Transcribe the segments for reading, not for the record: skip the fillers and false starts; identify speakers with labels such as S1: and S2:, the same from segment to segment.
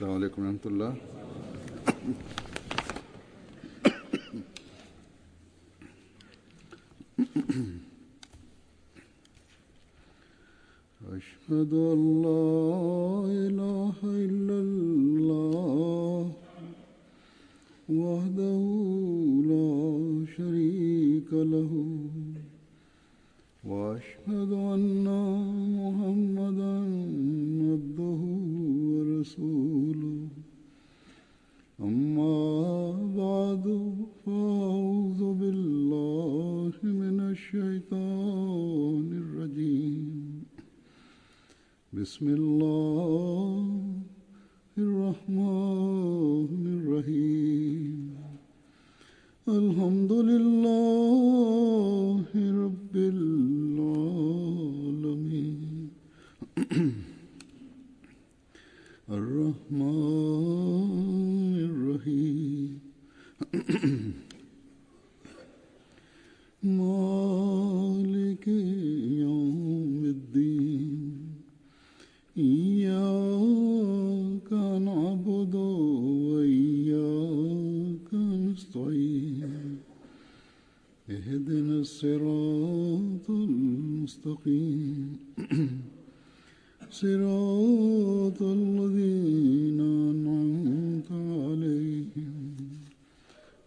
S1: अस्सलामु अलैकुम रहमतुल्लाह। अशहदु अल्ला इलाहा इल्लल्लाह वहदहु ला शरीका लहु व अशहदु अन्ना मुहम्मदन अब्दुहु व रसूलुहु अम्मा बअदु फ़अऊज़ु बिल्लाहि मिनश शैतानिर रजीम। बिस्मिल्लाहिर रहमानिर रहीम। अल्हम्दुलिल्लाहि रब्बिल आलमीन अर्रहमानिर रहीम मालिकि यौमिद्दीन इय्याका नअबुदु व इय्याका नस्तईन इहदिनस सिरातल मुस्तक़ीम सिरातल लज़ीना अनअमता अलैहिम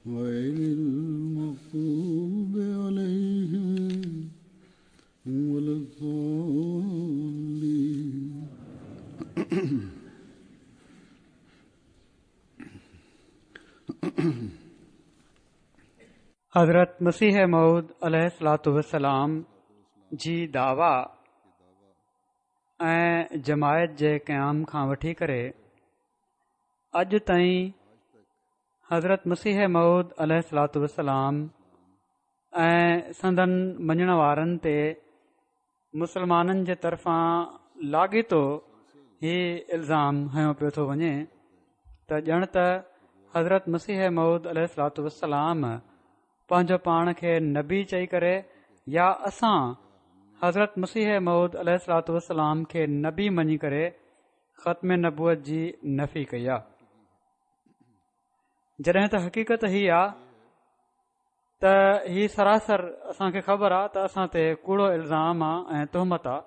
S1: गैरिल मग़्दूबि अलैहिम वलद्दाल्लीन।
S2: हज़रत मसीह मऊद अलैहिस्सलातु वस्सलाम जी दावा ऐं जमायत जे क़याम खां वठी करे अॼु ताईं हज़रत मसीह मऊद अलैहिस्सलातु वस्सलाम ऐं संदन मञण वारनि ते मुसलमाननि जे तरफ़ां लाॻीतो ही इल्ज़ाम हयो पियो थो वञे त ॼण त हज़रत मसीह मऊद अलैहिस्सलातु वस्सलाम पंहिंजो पाण खे नबी चई करे या असां हज़रत मसीह मऊद अलैहिस्सलातु वस्सलाम खे नबी मञी करे ख़त्म नबूअत जी नफ़ी कई आहे, जॾहिं त हक़ीक़त हीअ आहे त ही सरासर असांखे ख़बर आहे त असां ते कूड़ो इल्ज़ाम आहे ऐं तुहमत आहे।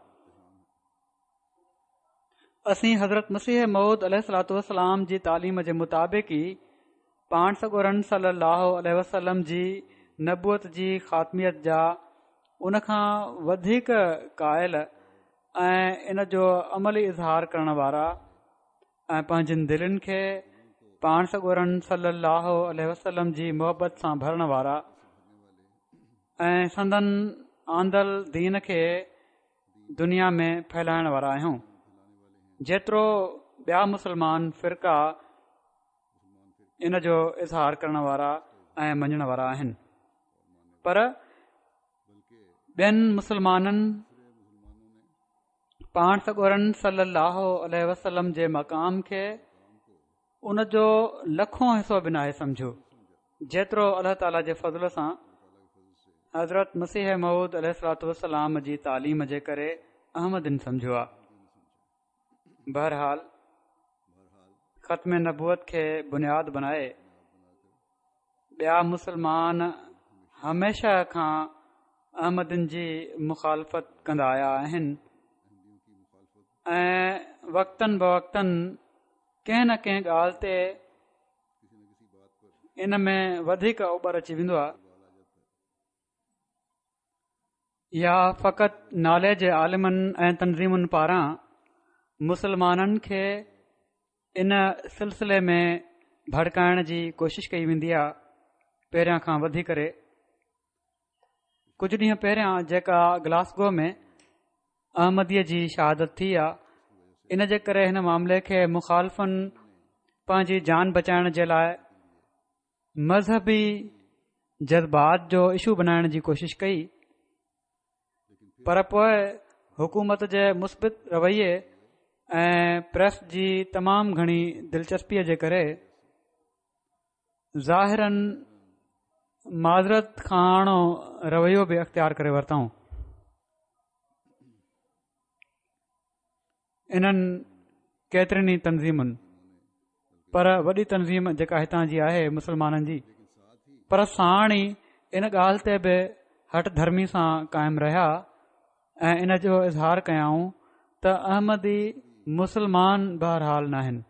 S2: असीं हज़रत मसीह मऊद अलैहिस्सलातु वस्सलाम जी तालीम जे मुताबिक़ ई पाण सॻोरन सल्लल्लाहु अलैहि वसल्लम जी नबूअत जी ख़ात्मियत जा उन खां वधीक क़ाइल ऐं इन जो अमली इज़हार करण वारा ऐं पंहिंजनि दिलनि खे पाण सॻोरन सल्लल्लाहु अलैहि वसल्लम जी मोहबत सां भरण वारा ऐं संदन आंदल दीन खे दुनिया में फैलाइण वारा आहियूं। जेतिरो ॿिया मुसलमान फ़िरका इन जो इज़हार करण वारा ऐं मञण वारा आहिनि, पर ॿियनि मुसलमाननि पाण सॻोरन सल्लल्लाहु अलैहि वसल्लम जे मक़ाम खे उन जो लखों हिसो बि नाहे सम्झो जेतिरो अल्लाह ताला जे फज़ल सां हज़रत मसीह मऊद अलैहिस्सलातु वस्सलाम जी तालीम जे करे अहमदिन सम्झो आहे। बहरहाल ख़त्म नबूअत खे बुनियाद बनाए ॿिया मुसलमान हमेशा खां अहमदिन जी मुखालफ़त कंदा आया आहिनि ऐं वक़्तन बवक़्तन कंहिं न कंहिं ॻाल्हि ते इन में वधीक उॿर अची वेंदो आहे या फ़क़ति नाले जे आलिमनि ऐं तनज़ीमुनि पारां मुसलमाननि खे इन सिलसिले में भड़काइण जी कोशिश कई वेंदी आहे। पहिरियां खां वधी करे कुझु ॾींहं पहिरियां जेका ग्लासगो में अहमदीअ जी शहादत थी आहे, इन जे करे हिन मामले खे मुखालफ़नि पंहिंजी जान बचाइण जे लाइ मज़हबी जज़्बात जो इशू बनाइण जी कोशिश कई, पर पोइ हुकूमत जे मुस्बित रवैये ऐं प्रेस जी तमामु घणी दिलचस्पीअ जे करे ज़ाहिरन माज़रत खाणो रवैयो बि अख़्तियार करे वरितऊं। इन्हनि केतिरनि ई तनज़ीमुनि पर वॾी तनज़ीम जेका हितां जी आहे मुस्लमाननि जी, पर साण ई इन ॻाल्हि ते बि हट धर्मी सां क़ाइमु रहिया ऐं इन जो इज़हार कयाऊं त अहमदी मुस्लमान बहरहाल न आहिनि।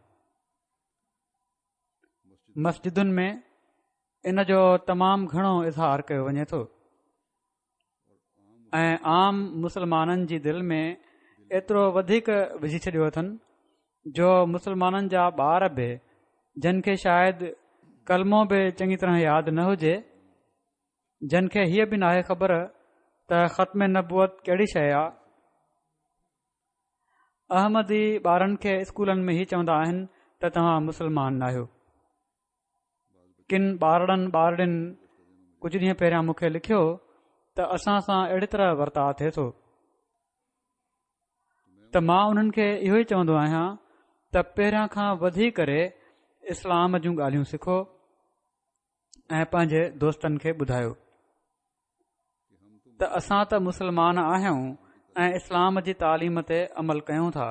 S2: मस्जिदुनि में इन जो तमामु घणो इज़हार कयो वञे थो ऐं आम मुस्लमाननि जी दिलि में एतिरो वधीक विझी छॾियो अथनि जो मुस्लमाननि जा ॿार बि जिन खे शायदि कलमो बि चङी तरह यादि न हुजे, जिन खे हीअ बि नाहे ख़बर त ख़त्म नबूअत कहिड़ी शइ आहे, अहमदी ॿारनि खे स्कूलनि में ई चवंदा आहिनि त तव्हां मुस्लमान न आहियो। किन ॿारड़ियुनि कुझु ॾींहं पहिरियां मूंखे लिखियो त असां सां अहिड़ी तरह वर्ताव थिए थो त मां उन्हनि खे इहो ई चवंदो आहियां त पहिरियां खां वधी करे इस्लाम जूं ॻाल्हियूं सिखो ऐं पंहिंजे दोस्तनि खे ॿुधायो त असां त मुस्लमान आहियूं ऐं इस्लाम जी तालीम ते अमल कयूं था।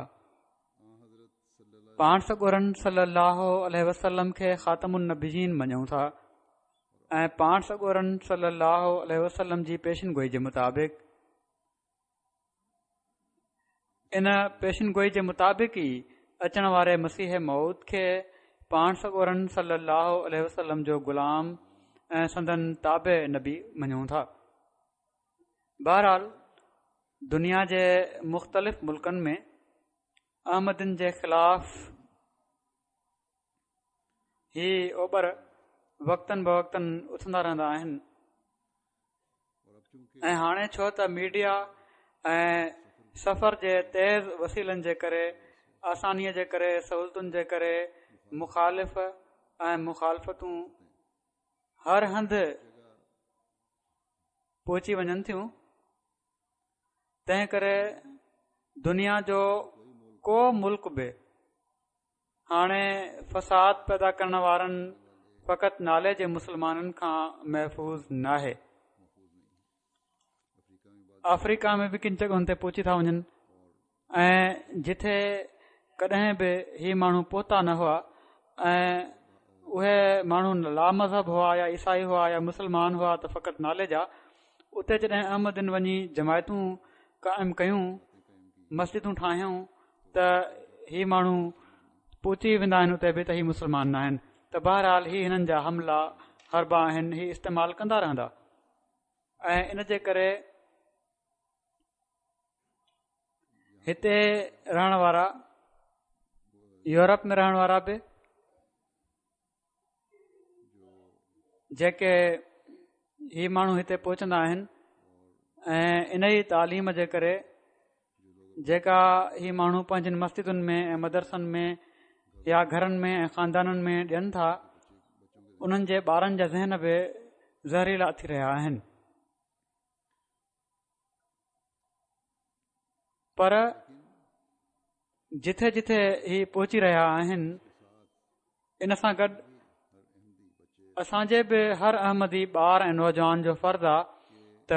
S2: पाण सॻोरनि सलाहु वसलम खे ख़ातमुन नबीन मञूं था ऐं पाण सॻोरनि सलाहु वसलम जी पेशिनगोई जे मुताबिक़ इन पेशिनगोई जे मुताबिक़ ई अचण वारे मसीह मौद खे पाण सॻोरनि सलाहु वसलम जो ग़ुलाम ऐं संदन ताबे नबी मञूं था। बहरहाल दुनिया जे मुख़्तलिफ़ मुल्कनि में अहमदनि जे ख़िलाफ़ ही ओबर वक़्तनि ब वक़्तनि उथंदा रहंदा आहिनि ऐं हाणे छो त मीडिया ऐं सफ़र जे तेज़ वसीलनि जे करे, आसानीअ जे करे, सहूलतुनि जे करे मुखालिफ़ ऐं मुखालफ़तूं हर हंधि पहुची वञनि थियूं, तंहिं करे दुनिया जो को मुल्क बि हाणे फ़साद पैदा करण वारनि फ़क़ति नाले जे मुस्लमाननि खां महफ़ूज़ न आहे। अफ्रीका में बि किन जॻहियुनि ते पहुची था वञनि ऐं जिथे कॾहिं बि ही माण्हू पहुता न हुआ ऐं उहे माण्हू लामज़हब हुआ या ईसाई हुआ या मुस्लमान हुआ त फ़क़ति नाले जा, उते जॾहिं अहमदनि वञी जमायतूं क़ाइमु कयूं, मस्जिदूं ठाहियूं त ही माण्हू पहुची वेंदा आहिनि उते बि त ही मुस्लमान न आहिनि। त बहरहाल ही हिननि जा हमला हरबा आहिनि, ही इस्तेमालु कंदा रहंदा ऐं इन जे करे हिते रहण वारा, यूरोप में रहण वारा बि जेके ही माण्हू हिते पहुचंदा आहिनि ऐं इन ई तालीम जे करे जेका ही माण्हू पंहिंजनि मस्जिदुनि में ऐं मदरसनि में या घरनि में ऐं ख़ानदाननि में ॾियनि था, उन्हनि जे ॿारनि जा ज़हन बि ज़हरीला थी रहिया आहिनि। पर जिथे जिथे ही पहुची रहिया आहिनि, इन सां गॾु असांजे बि हर अहमदी ॿार ऐं नौजवान जो फ़र्ज़ु आहे त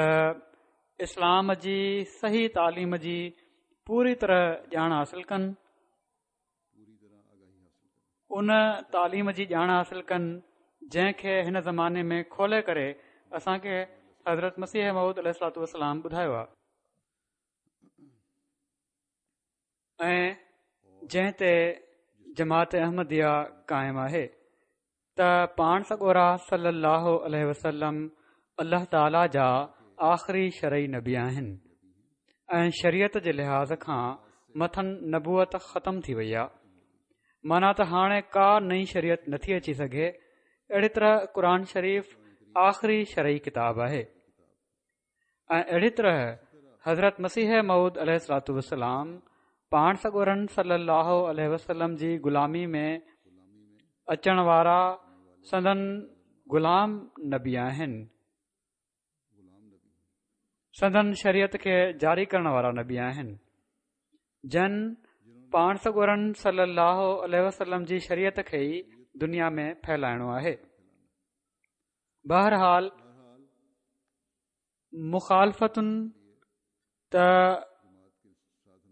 S2: इस्लाम जी सही तालीम जी पूरी तरह ॼाण हासिल कनि, उन तालीम जी ॼाण हासिल कनि जंहिंखे हिन ज़माने में खोले करे असांखे हज़रत मसीह मऊद अलैहिस्सलातु वस्सलाम ॿुधायो आहे ऐं जंहिं ते जमात अहमदिया क़ाइमु आहे त पाण सॻोरा सलाहु वसलम अल्लाह ताला जा आख़िरी शरई नबी आहिनि ऐं शरीयत जे लिहाज़ खां मथनि नबूअत ख़तम थी वई आहे। माना त हाणे का नई शरीयत नथी अची सघे। अहिड़ी तरह क़ुर शरीफ़ आख़िरी शरई किताब आहे ऐं अहिड़ी तरह हज़रत मसीह मऊद अलैहिस्सलातु वस्सलाम पाण सॻोरनि सलाहु वसलम जी ग़ुलामी में अचण वारा संदन ग़ुलाम नबी आहिनि, संदन शरीयत खे जारी करण वारा नबी आहिनि, जन पाण सॻोरनि सलाहु वसलम जी शरीयत खे ई दुनिया में फैलाइणो आहे। बहरहाल मुखालफ़तुनि त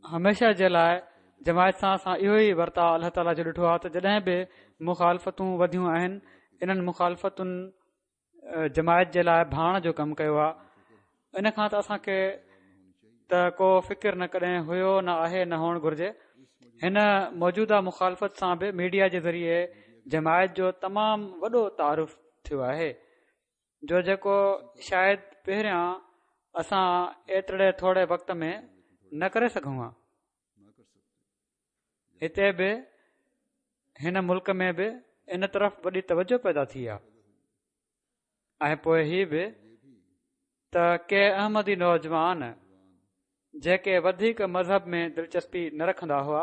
S2: हमेशा जे लाइ जमायत सां असां इहो ई वर्ता अलाह ताला जो ॾिठो आहे त जॾहिं बि मुखालफ़तूं वधियूं आहिनि इन्हनि मुखालफ़तुनि जमायत जे लाइ भाण जो कमु कयो आहे। इन खां त असांखे त को फ़िकिर न कॾहिं हुयो न आहे न हुअणु घुर्जे। हिन मौजूदा मुखालफ़त सां बि मीडिया जे ज़रिए जमायत जो तमामु वॾो तारुफ़ थियो आहे, जो जेको शायदि पहिरियां असां एतिरे थोरे वक़्त में न करे सघूं हा। हिते बि हिन मुल्क में बि इन तरफ़ वॾी तवजो पैदा थी आहे। ऐं पोइ हीउ बि त के अहमदी नौजवान जेके वधीक मज़हब में दिलचस्पी न रखंदा हुआ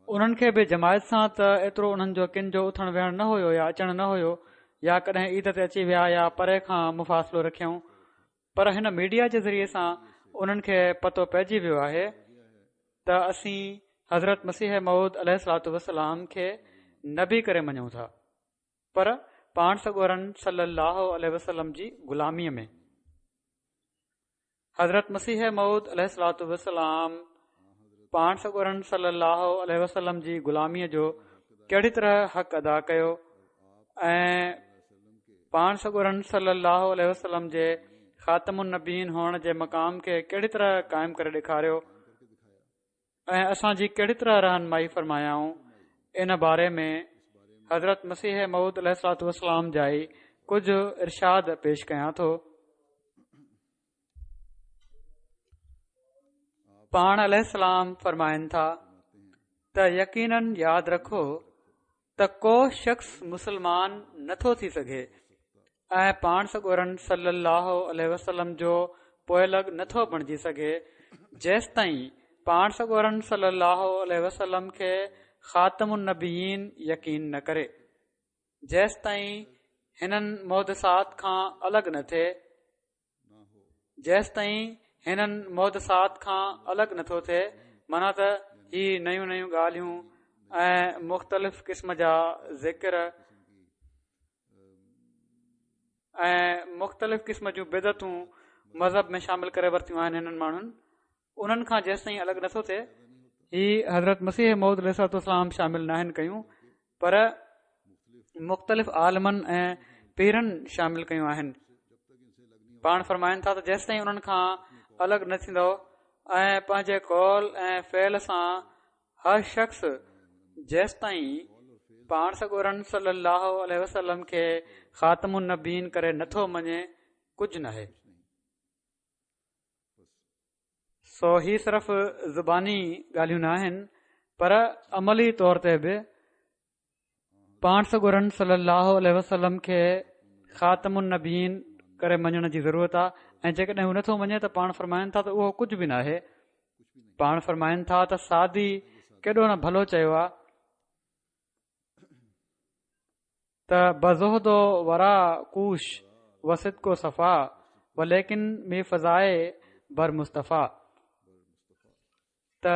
S2: उन्हनि खे बि जमायत सां त एतिरो उन्हनि जो किन जो उथण वेहण न हुयो या अचणु न हुयो, या कॾहिं ईद ते अची विया या परे खां मुफ़ासिलो रखियऊं। पर हिन मीडिया जे ज़रिए सां उन्हनि खे पतो पइजी वियो आहे त असीं हज़रत मसीह मऊद अलैहिस्सलातु वस्सलाम खे नबी करे मञूं था, पर पाण सॻोरन सल्लल्लाहु अलैहि वसल्लम जी ग़ुलामीअ में। हज़रत मसीह मऊद अलैहिस्सलातु वस्सलाम पाण सॻोरन सल्लल्लाहु अलैहि वसल्लम जी ग़ुलामीअ जो कहिड़ी तरह हक़ अदा कयो ऐं पाण सॻोरन सल्लल्लाहु अलैहि वसल्लम जे ख़ातमुन नबीन हुअण जे मक़ाम खे कहिड़ी तरह क़ाइमु करे ॾेखारियो ऐं असांजी कहिड़ी तरह रहनुमाई फ़रमायाऊं, इन बारे में हज़रत मसीह मऊद अलैहिस्सलातु वस्सलाम जा ई कुझु इरशाद पेश कयां थो। पाण अलैहिस्सलाम फरमाइनि था त यकीनन यादि रखो त को शख़्स मुस्लमान नथो थी सघे ऐं पाण सॻोरन सल्लल्लाहु अलैहि वसल्लम जो पोइलॻ नथो बणिजी सघे जेसि ताईं पाण सॻोरन सल्लल्लाहु अलैहि वसल्लम खे ख़ातमुन नबीन यकीन न करे, जेसि ताईं हिननि मुहदसात खां अलॻि न थिए, जेसि ताईं हिननि मुहदसात खां अलॻि नथो थिए, माना त ही नयूं नयूं ॻाल्हियूं ऐं मुख़्तलिफ़ क़िस्म जा ज़िक्र ऐं मुख़्तलिफ़ क़िस्म जूं बिदतूं मज़हब में शामिल करे वरितियूं आहिनि हिननि माण्हुनि, उन्हनि खां जेसि ताईं अलॻि नथो थिए, ही हज़रत मसीह मऊद अलैहिस्सलाम शामिल न आहिनि कयूं, पर मुख़्तलिफ़ आलमनि ऐं पीरनि शामिल कयूं आहिनि। पाण फरमाइनि था त जेसि ताईं उन्हनि खां अलॻि न थींदो ऐं पंहिंजे कौल ऐं फ़ेल सां हर शख़्स जेसि ताईं पाण सॻोरन सल्लल्लाहु अलैहि वसल्लम खे ख़ातमुन नबीन करे नथो मञे, कुझु न आहे। सो ही सिर्फ़ ज़ुबानी ॻाल्हियूं न आहिनि, पर अमली तौर ते बि पाण सॻोरन सल्लल्लाहु अलैहि वसल्लम खे ख़ातमुन नबीन करे मञण जी ज़रूरत आहे। ऐं जेकॾहिं हू नथो मञे त पाण फरमाइनि था त उहो कुझु बि न आहे। पाण फरमाइनि था त सादी केॾो न भलो चयो आहे त बज़ोहदो वरा कूश वसिद को सफ़ा व लेकिन मी फ़ज़ाए बर मुस्तफ़ा, त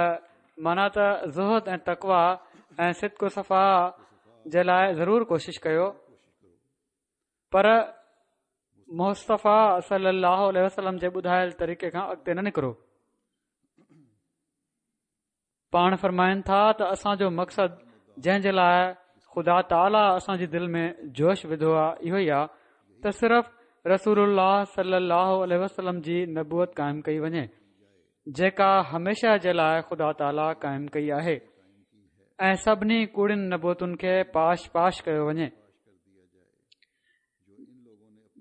S2: माना त ज़ुहद ऐं तक़वा ऐं सिदको सफ़ा जे लाइ ज़रूरु कोशिश कयो, पर मुस्तफ़ा सल्लल्लाहु अलैहि वसल्लम जे ॿुधायल तरीक़े खां अॻिते न निकिरो। पाण फरमाइनि था त असांजो मक़सदु जंहिं जे लाइ ख़ुदा ताला असांजी दिलि में जोश विधो आहे इहो ई आहे त सिर्फ़ रसूलुल्लाह सल्लल्लाहु अलैहि वसल्लम जी नबूअत क़ाइमु कई वञे, जेका हमेशह जे लाइ ख़ुदा ताला क़ाइमु कई आहे, ऐं सभिनी कूड़ियुनि नबूअतुनि खे पाश पाश कयो वञे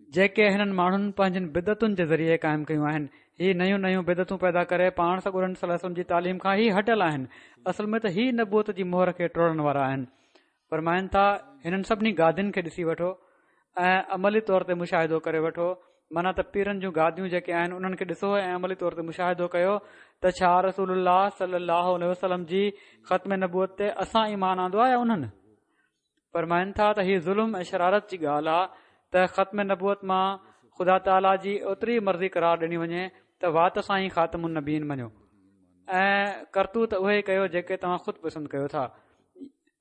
S2: जेके हिननि माण्हुनि पंहिंजनि बिदतुनि जे ज़रिए क़ाइमु कयूं आहिनि। ही नयूं नयूं बिदतूं पैदा करे पाण सॻोरन सल्लल्लाहु अलैहि वसल्लम जी तालीम खां ही हटियल आहिनि। असल में त ही नबूअत जी मोहर खे टोड़ण वारा आहिनि। फरमाइनि था हिननि सभिनी गादियुनि खे ॾिसी वठो ऐं अमली तौर ते मुशाहिदो करे वठो, माना त पीरनि जूं गादियूं जेके आहिनि उन्हनि खे ॾिसो ऐं अमली तौर ते मुशाहिदो कयो त छा रसूलुल्लाह सल्लल्लाहु अलैहि वसल्लम जी ख़त्म नबूअत ते असां ईमान आंदो आहे या उन्हनि। फरमाइनि था त हीअ ज़ुल्म ऐं शरारत जी ॻाल्हि आहे त ख़त्म नबूअत मां ख़ुदा ताला जी ओतिरी मर्ज़ी करार ॾिनी वञे त वात सां ई ख़ातमुन नबीन मञो ऐं करतूत उहे ई कयो जेके तव्हां ख़ुदि पसंदि कयो था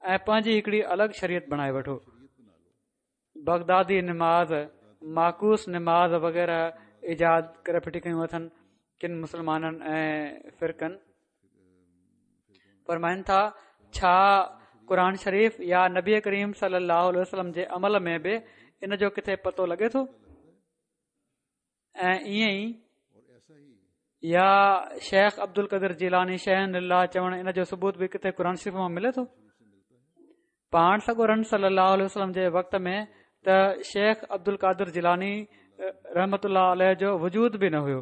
S2: ऐं पंहिंजी हिकिड़ी अलॻि शरीयत बणाए वठो। बगदादी निमाज़, माकूस निमाज़ वग़ैरह इजाद करे फिटी कयूं अथनि किन मुस्लमाननि ऐं फ़िरकनि फरमाइनि था छा क़ुर शरीफ़ या नबी करीम सल्लल्लाहु अलैहि वसल्लम जे अमल में बि इन जो किथे पतो लॻे थो ऐं ईअं ई या शेख अब्दुल क़दीर जिलानी शहन अल्लाह चवण इन जो सबूत बि किथे क़ुर शरीफ़ मां मिले थो पाण सॻोरन सल्लल्लाहु अलैहि वसल्लम जे वक़्त में त शेख अब्दुल क़ादिर जिलानी रहमतुल्लाह अलैह जो वजूद बि न हुयो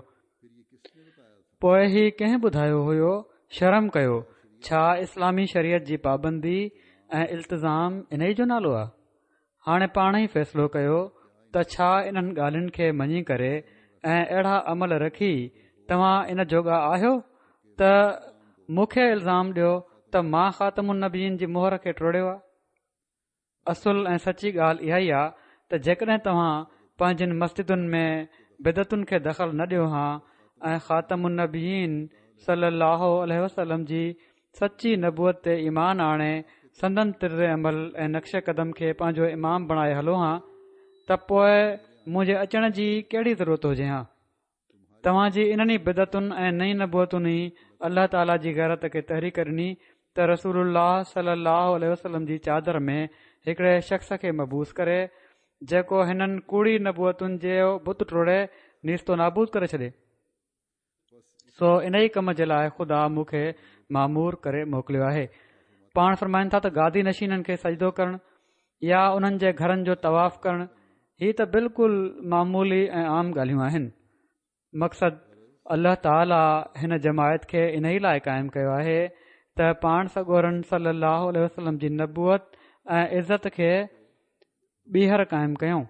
S2: पोइ ही कंहिं ॿुधायो हुयो शर्म कयो छा इस्लामी शरीयत जी पाबंदी ऐं इल्तिज़ाम इन ई जो नालो आहे हाणे पाण ई फ़ैसिलो कयो त छा इन्हनि ॻाल्हियुनि खे मञी करे ऐं अहिड़ा अमल रखी तव्हां इन जोॻा आहियो त मूंखे इल्ज़ाम ॾियो त मां ख़ातमुन नबीन जी मोहर खे टोड़ियो आहे असुल ऐं सची ॻाल्हि इहा ई आहे त जेकॾहिं तव्हां पंहिंजनि मस्जिदुनि में बिदतुनि खे दख़ल न ॾियो हा ऐं ख़ातमुन नबीन सल्लल्लाहु अलैहि वसल्लम जी सची नबूअत ते ईमान आणे संदन तिर्ज़ अमल ऐं नक्श क़दम खे पंहिंजो इमाम बणाए हलो हा त पोइ मुंहिंजे अचण जी कहिड़ी ज़रूरत हुजे हा तव्हां जी इन्हनि बिदतुनि ऐं नई नबूअतुनि अल्लाह ताला जी गैरत खे तहरीक ॾिनी त रसूलुल्लाह सल्लल्लाहु अलैहि वसल्लम जी चादर में हिकिड़े शख़्स खे मबूस करे जेको हिननि कूड़ी नबूअतुनि जो बुत टोड़े निस्तो नाबूद करे छॾे सो इन ई कम जे लाइ ख़ुदा मूंखे मामूर करे मोकिलियो आहे पाण फरमाइनि था त गादी नशीननि खे सजदो करणु या उन्हनि जे घरनि जो तवाफ़ करणु ही त बिल्कुलु मामूली ऐं आम ॻाल्हियूं आहिनि मक़सदु अल्लाह ताला हिन जमायत खे इन ई लाइ क़ाइमु कयो आहे त पाण सॻोरन सल्लल्लाहु अलैहि वसल्लम जी नबूअत ऐं इज़त खे ॿीहर क़ाइमु कयूं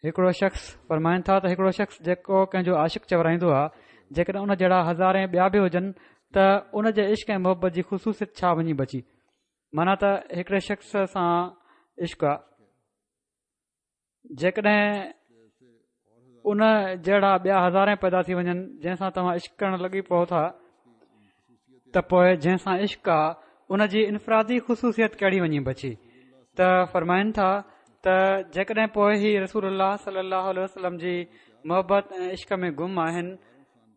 S2: हिकिड़ो शख़्स फरमाइनि था त हिकिड़ो शख़्स जेको कंहिंजो आशिक़ चवराईंदो आहे जेकॾहिं उन जहिड़ा हज़ारे ॿिया बि हुजनि त उन जे इश्क ऐं मुहबत जी ख़ुशूसियत छा वञी बची माना त हिकिड़े शख़्स सां इश्क आहे जेकॾहिं उन जहिड़ा ॿिया हज़ारे पैदा थी वञनि जंहिंसां तव्हां इश्क करणु लॻी पओ था त पोइ जंहिंसां इश्क आहे उन जी इनफ़रादी ख़ुशूसियत कहिड़ी वञी बची त फरमाइनि था त जेकॾहिं पोइ ही रसूल सल्लल्लाहु अलैहि वसल्लम जी मोहबत ऐं इश्क में गुम आहिनि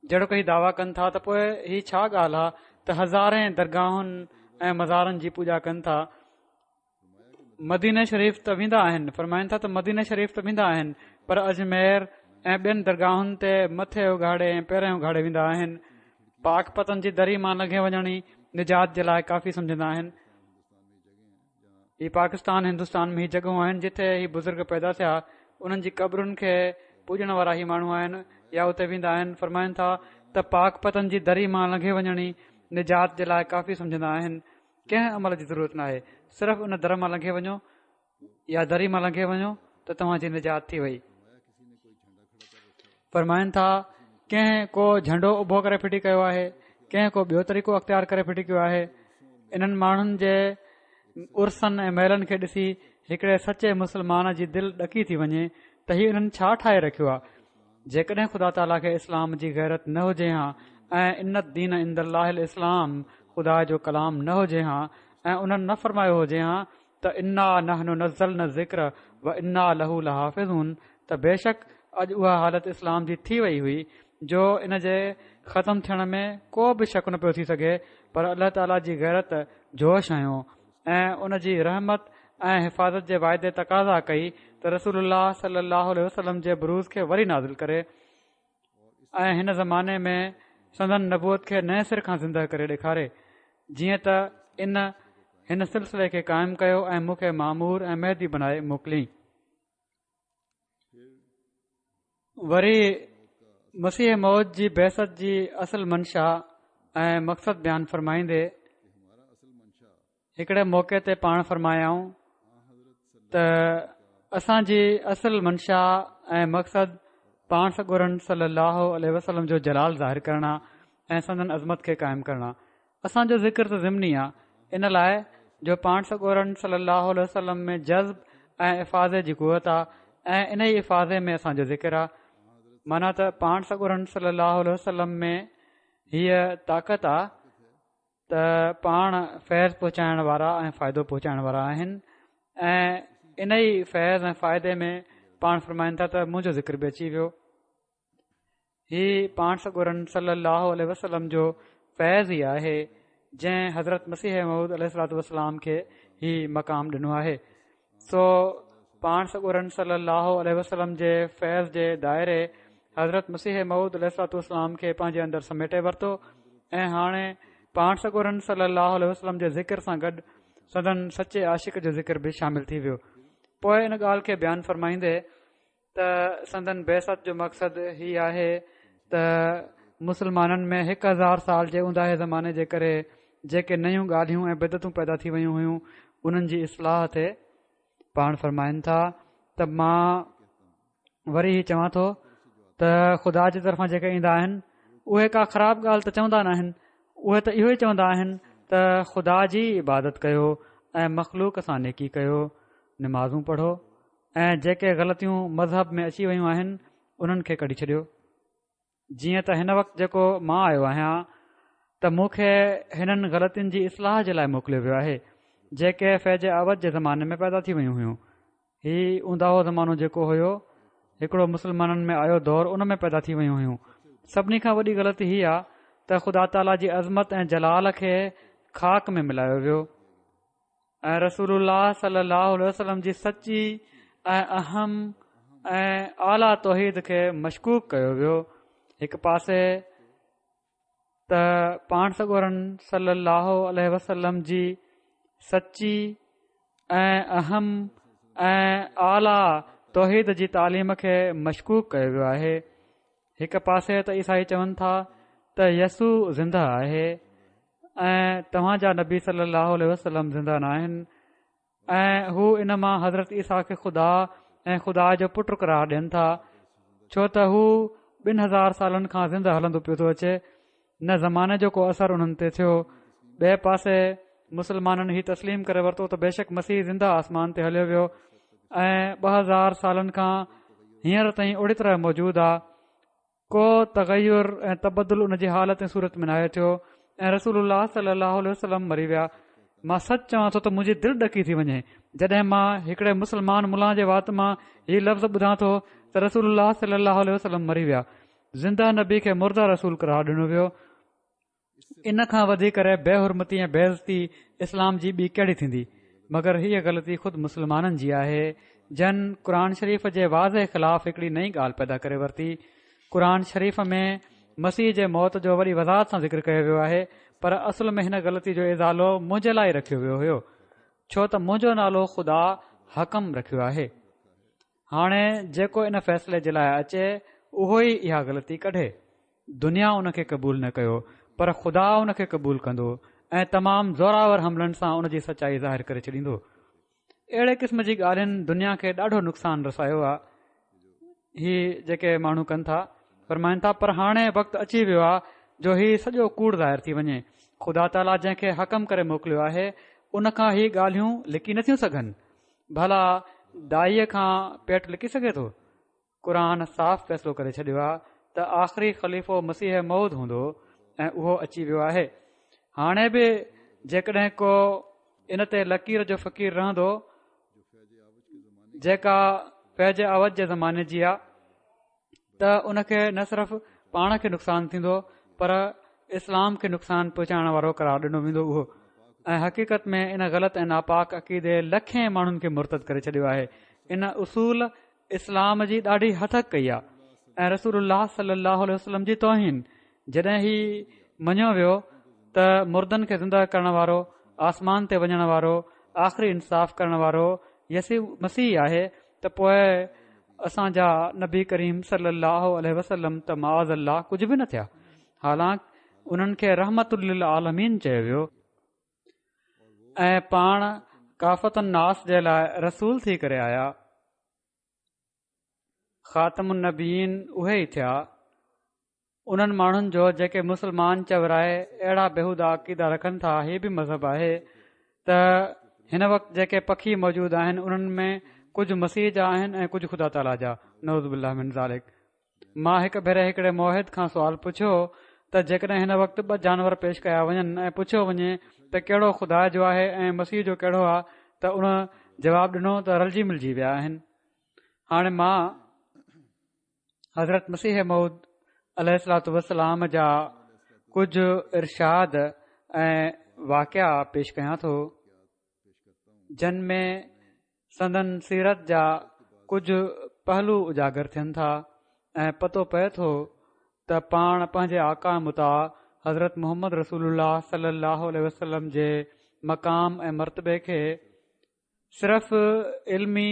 S2: जहिड़ो कोई दावा कनि था त पोइ ही छा ॻाल्हि आहे त हज़ारे दरगाहुनि ऐं मज़ारनि जी पूॼा कनि था मदीने शरीफ़ त वेंदा आहिनि फरमाइनि था त मदीने शरीफ़ त वेंदा आहिनि पर अजमेर ऐं ॿियनि दरगाहुनि ते मथे उघाड़े ऐं पेर उघाड़े वेंदा आहिनि पाक पतन जी दरी मां लंघे वञण ई निजात जे लाइ काफ़ी सम्झंदा आहिनि ही पाकिस्तान हिंदुस्तान में ही जॻहियूं आहिनि जिथे ही बुज़ुर्ग पैदा थिया उन्हनि जी क़बरुनि खे पूॼण वारा ही माण्हू आहिनि या उते वेंदा आहिनि फरमाइनि था त पाक पतन जी दरी मां लंघे वञण ई निजात जे लाइ काफ़ी सम्झंदा आहिनि कंहिं अमल जी ज़रूरत न आहे सिर्फ़ु उन दर मां लंघे वञो या दरी मां लंघे वञो त तव्हांजी निजात थी वई फरमाइनि था कंहिं को झंडो उभो करे फिटी कयो आहे कंहिं को ॿियो तरीक़ो अख़्तियार करे फिटी कयो आहे इन्हनि माण्हुनि जे उर्सनि ऐं महिलनि खे ॾिसी हिकिड़े सचे मुस्लमान जी दिलि ॾकी थी वञे त हीउ इन्हनि छा ठाहे रखियो आहे जेकॾहिं ख़ुदा ताला खे इस्लाम जी गैरत न हुजे हा ऐं इन्नत दीन इंदल इस्लाम ख़ुदा जो कलाम न हुजे हा ऐं उन्हनि न फरमायो हुजे हा त इन्ना नहनु नज़ल न ज़िक्र व इन्ना लहू लहाफ़िज़ून त बेशक अॼु उहा हालत इस्लाम जी थी वई हुई जो इन जे ख़तमु थियण में को बि शक न पियो थी सघे पर अल्लाह ताला जी गैरत जोश आयो ऐं उन जी रहमत ऐं हिफ़ाज़त जे वाइदे तक़ाज़ा कई त रसूलुल्लाह सल्लल्लाहु अलैहि वसल्लम जे बुरूज़ खे वरी नाज़िल करे ऐं हिन ज़माने में संदन नबूअत खे नए सिर खां ज़िंदह करे ॾेखारे जीअं त हिन सिलसिले खे क़ाइमु कयो ऐं मूंखे मामूर ऐं मेहदी बनाए मोकिलियईं वरी मसीह मौद जी बहसत जी असल मंशा ऐं मक़सदु बयानु फरमाईंदे हिकिड़े मौक़े ते पाण फरमायाऊं त असांजी असल मंशा ऐं मक़सदु पाण सॻोरन सल्लल्लाहु अलैहि वसल्लम जो जलाल ज़ाहिर करणु ऐं संदन अज़मत खे क़ाइमु करणु असांजो ज़िक्र त ज़िमनी आहे इन लाइ जो पाण सॻोरन सल्लल्लाहु अलैहि वसल्लम में जज़्ब ऐं इफ़ाज़े जी क़ुवत आहे ऐं इन ई इफ़ाज़े में असांजो ज़िक्र आहे माना त पाण सॻोरन सल्लल्लाहु अलैहि वसल्लम में हीअ ताक़त आहे त पाण फैज़ पहुचाइण वारा ऐं फ़ाइदो पहुचाइण वारा आहिनि ऐं इन ई फैज़ ऐं फ़ाइदे में पाण फरमाइनि था त मुंहिंजो ज़िक्र बि अची वियो ही पाण सॻोरन सलाहु वसलम जो फैज़ ई आहे जंहिं हज़रत मसीह महूद वसलाम खे ही मक़ाम ॾिनो आहे। सो पाण सॻोरन सलाहु वसलम जे फैज़ जे दायरे हज़रत मसीह महूद वसलाम खे पंहिंजे अंदरि समेटे वरितो ऐं हाणे पाण सॻोरन सलाहु वसलम जे ज़िक्र सां गॾु सदन सचे आशिक़ जो ज़िक्र बि शामिल थी वियो। पोइ इन ॻाल्हि खे बयानु फ़रमाईंदे त संदन बेसत जो मक़सदु हीउ आहे त मुस्लमाननि में 1000 साल जे उंदाहे ज़माने जे करे जेके नयूं ॻाल्हियूं ऐं बिदतूं पैदा थी वयूं हुयूं उन्हनि जी इस्लाह ते पाण फ़रमाइनि था त मां वरी ही चवां थो त ख़ुदा जी तरफ़ां जेके ईंदा आहिनि उहे का ख़राबु ॻाल्हि त चवंदा न आहिनि। उहे त इहो ई चवंदा आहिनि त ख़ुदा जी इबादत कयो ऐं मख़लूक सां नेकी कयो, निमाज़ूं पढ़ो ऐं जेके ग़लतियूं मज़हब में अची वयूं आहिनि उन्हनि खे कढी छॾियो। जीअं त हिन वक़्तु जेको मां आयो आहियां त मूंखे हिननि ग़लतियुनि जी इस्लाह जे लाइ मोकिलियो वियो आहे जेके फैज़ अवध जे ज़माने में पैदा थी वयूं हुयूं। हीउ ऊंदाहो ज़मानो जेको हुयो हिकिड़ो मुस्लमाननि में आयो दौरु उन में पैदा थी वयूं हुयूं। सभिनी खां वॾी ग़लती हीअ आहे त ख़ुदा ताला जी अज़मत ऐं जलाल खे ख़ाक में मिलायो वियो ऐं रसूलुल्लाह सल्लल्लाहु अलैहि वसल्लम जी सची ऐं अहम ऐं आला तौहीद खे मशकूक कयो वियो। हिकु पासे त पाण सॻोरन सल्लल्लाहु अलैहि वसल्लम जी सची ऐं अहम ऐं आला तौहीद जी तालीम खे मशकूक कयो वियो आहे। हिकु पासे त ईसाई चवनि था त यसू ज़िंदा आहे ऐं तव्हांजा नबी सल्लल्लाहु अलैहि वसल्लम ज़िंदा न आहिनि ऐं हू इन मां हज़रत ईसा खे ख़ुदा ऐं ख़ुदा जो पुटु करार ॾियनि था छो त हू 2000 सालनि खां ज़िंदा हलंदो पियो थो अचे। न ज़माने जो को असरु उन्हनि ते थियो। ॿिए पासे मुस्लमाननि ही तस्लीम करे वरितो त बेशक मसीह ज़िंदा आसमान ते हलियो वियो ऐं 2000 सालनि खां हींअर ताईं ओड़ी तरह मौजूदु आहे। को तग़युर ऐं तबदुल उन जी हालत ऐं सूरत में नाहे थियो ऐं रसूलुल्लाह सल्लल्लाहु अलैहि वसल्लम मरी विया। मां सच चवां थो त मुंहिंजी दिलि ॾकी थी वञे जॾहिं मां हिकिड़े मुस्लमान मुला जे वात मां हीउ लफ़्ज़ ॿुधां थो त रसूलुल्लाह सल्लल्लाहु अलैहि वसल्लम मरी विया। ज़िंदा नबी खे मुर्दा रसूल करार ॾिनो वियो। इन खां वधीक बेहुरमती ऐं बेइज़ती इस्लाम जी ॿी कहिड़ी थींदी मगर हीअ ग़लती ख़ुदि मुस्लमाननि जी आहे जन क़ुर शरीफ़ जे वाज़े ख़िलाफ़ हिकिड़ी नई ॻाल्हि पैदा करे वरिती। क़ुर शरीफ़ में मसीह जे मौत जो वरी वज़ाहत सां ज़िक्र कयो वियो आहे पर असुल में हिन ग़लती जो इज़ालो मुंहिंजे लाइ रखियो वियो हुयो छो त मुंहिंजो नालो ख़ुदा हकम रखियो आहे। हाणे जेको इन फ़ैसिले जे लाइ अचे उहो ई इहा ग़लती कढे। दुनिया उन खे क़बूल न कयो पर ख़ुदा उन खे क़बूल कंदो ऐं तमामु ज़ोरावर हमलनि सां उन जी सचाई ज़ाहिर करे छॾींदो। अहिड़े क़िस्म जी ॻाल्हियुनि दुनिया खे ॾाढो नुक़सानु रसायो आहे। ही जेके माण्हू कनि था फरमाइनि था पर हाणे वक़्तु अची वियो आहे जो हीउ सॼो कूड़ ज़ाहिर थी वञे। ख़ुदा ताला जंहिंखे हकम करे मोकिलियो आहे उन खां ही ॻाल्हियूं लिकी नथियूं सघनि। भला दाईअ खां पेट लिकी सघे थो? क़ुर साफ़ फ़ैसिलो करे छॾियो आहे त आख़िरी ख़लीफ़ो मसीह मौद हूंदो ऐं उहो अची वियो आहे। हाणे बि जेकॾहिं को इन ते लकीर जो फ़क़ीर रहंदो जेका फैज़ अवध जे ज़माने जी आहे त उनखे न सिर्फ़ पाण खे नुक़सानु थींदो पर इस्लाम खे नुक़सानु पहुचाइण वारो करार ॾिनो वेंदो उहो। ऐं हक़ीक़त में इन ग़लति ऐं नापाक अक़ीदे लखे माण्हुनि खे मुर्तद करे छॾियो आहे। इन उसूल इस्लाम जी ॾाढी हथक कई आहे ऐं रसूलुल्लाह सल्लल्लाहु अलैहि वसल्लम जी तौहीन। जॾहिं ही मञियो वियो त मुर्दनि खे ज़िंदा करण वारो आसमान ते वञण वारो आख़िरी इंसाफ़ करण वारो यसू मसीह आहे त पोइ असांजा नबी करीम सल्लल्लाहु अलैहि वसल्लम त माज़ अल्लाह कुझु बि न थिया। हालांकि उन्हनि खे रहमतुल आलमीन चयो वियो ऐं पाण काफ़तुन नास जे लाइ रसूल थी करे आया। ख़ातमुन नबीन उहे ई थिया। उन्हनि माण्हुनि जो जेके मुस्लमान चवराए अहिड़ा बेहूदा अक़ीदा रखनि था हीअ बि मज़हब आहे त हिन वक़्तु जेके पखी मौजूदु आहिनि उन्हनि में कुझु मसीह जा आहिनि ऐं कुझु ख़ुदा ताला जा नऊज़ बिल्लाह मिन ज़ालिक। मां हिकु भेरे हिकिड़े मोहिद खां सुवालु पुछियो त जेकॾहिं हिन वक़्तु 2 जानवर पेश कया वञनि ऐं पुछियो वञे त कहिड़ो ख़ुदा जो आहे ऐं मसीह जो कहिड़ो आहे त उन जवाबु ॾिनो त रलिजी मिलिजी विया आहिनि। हाणे मां हज़रत मसीह मऊद अलैहिस्सलातु वस्सलाम जा कुझु इरशाद ऐं वाक़िया पेश कयां थो, जिन में संदन सीरत जा कुझु पहलू उजागर थियनि था ऐं पतो पए थो त पाण पंहिंजे आका मुता हज़रत मोहम्मद रसूलुल्लाह सल्लल्लाहु अलैहि वसल्लम जे मक़ाम ऐं मर्तबे खे सिर्फ़ इल्मी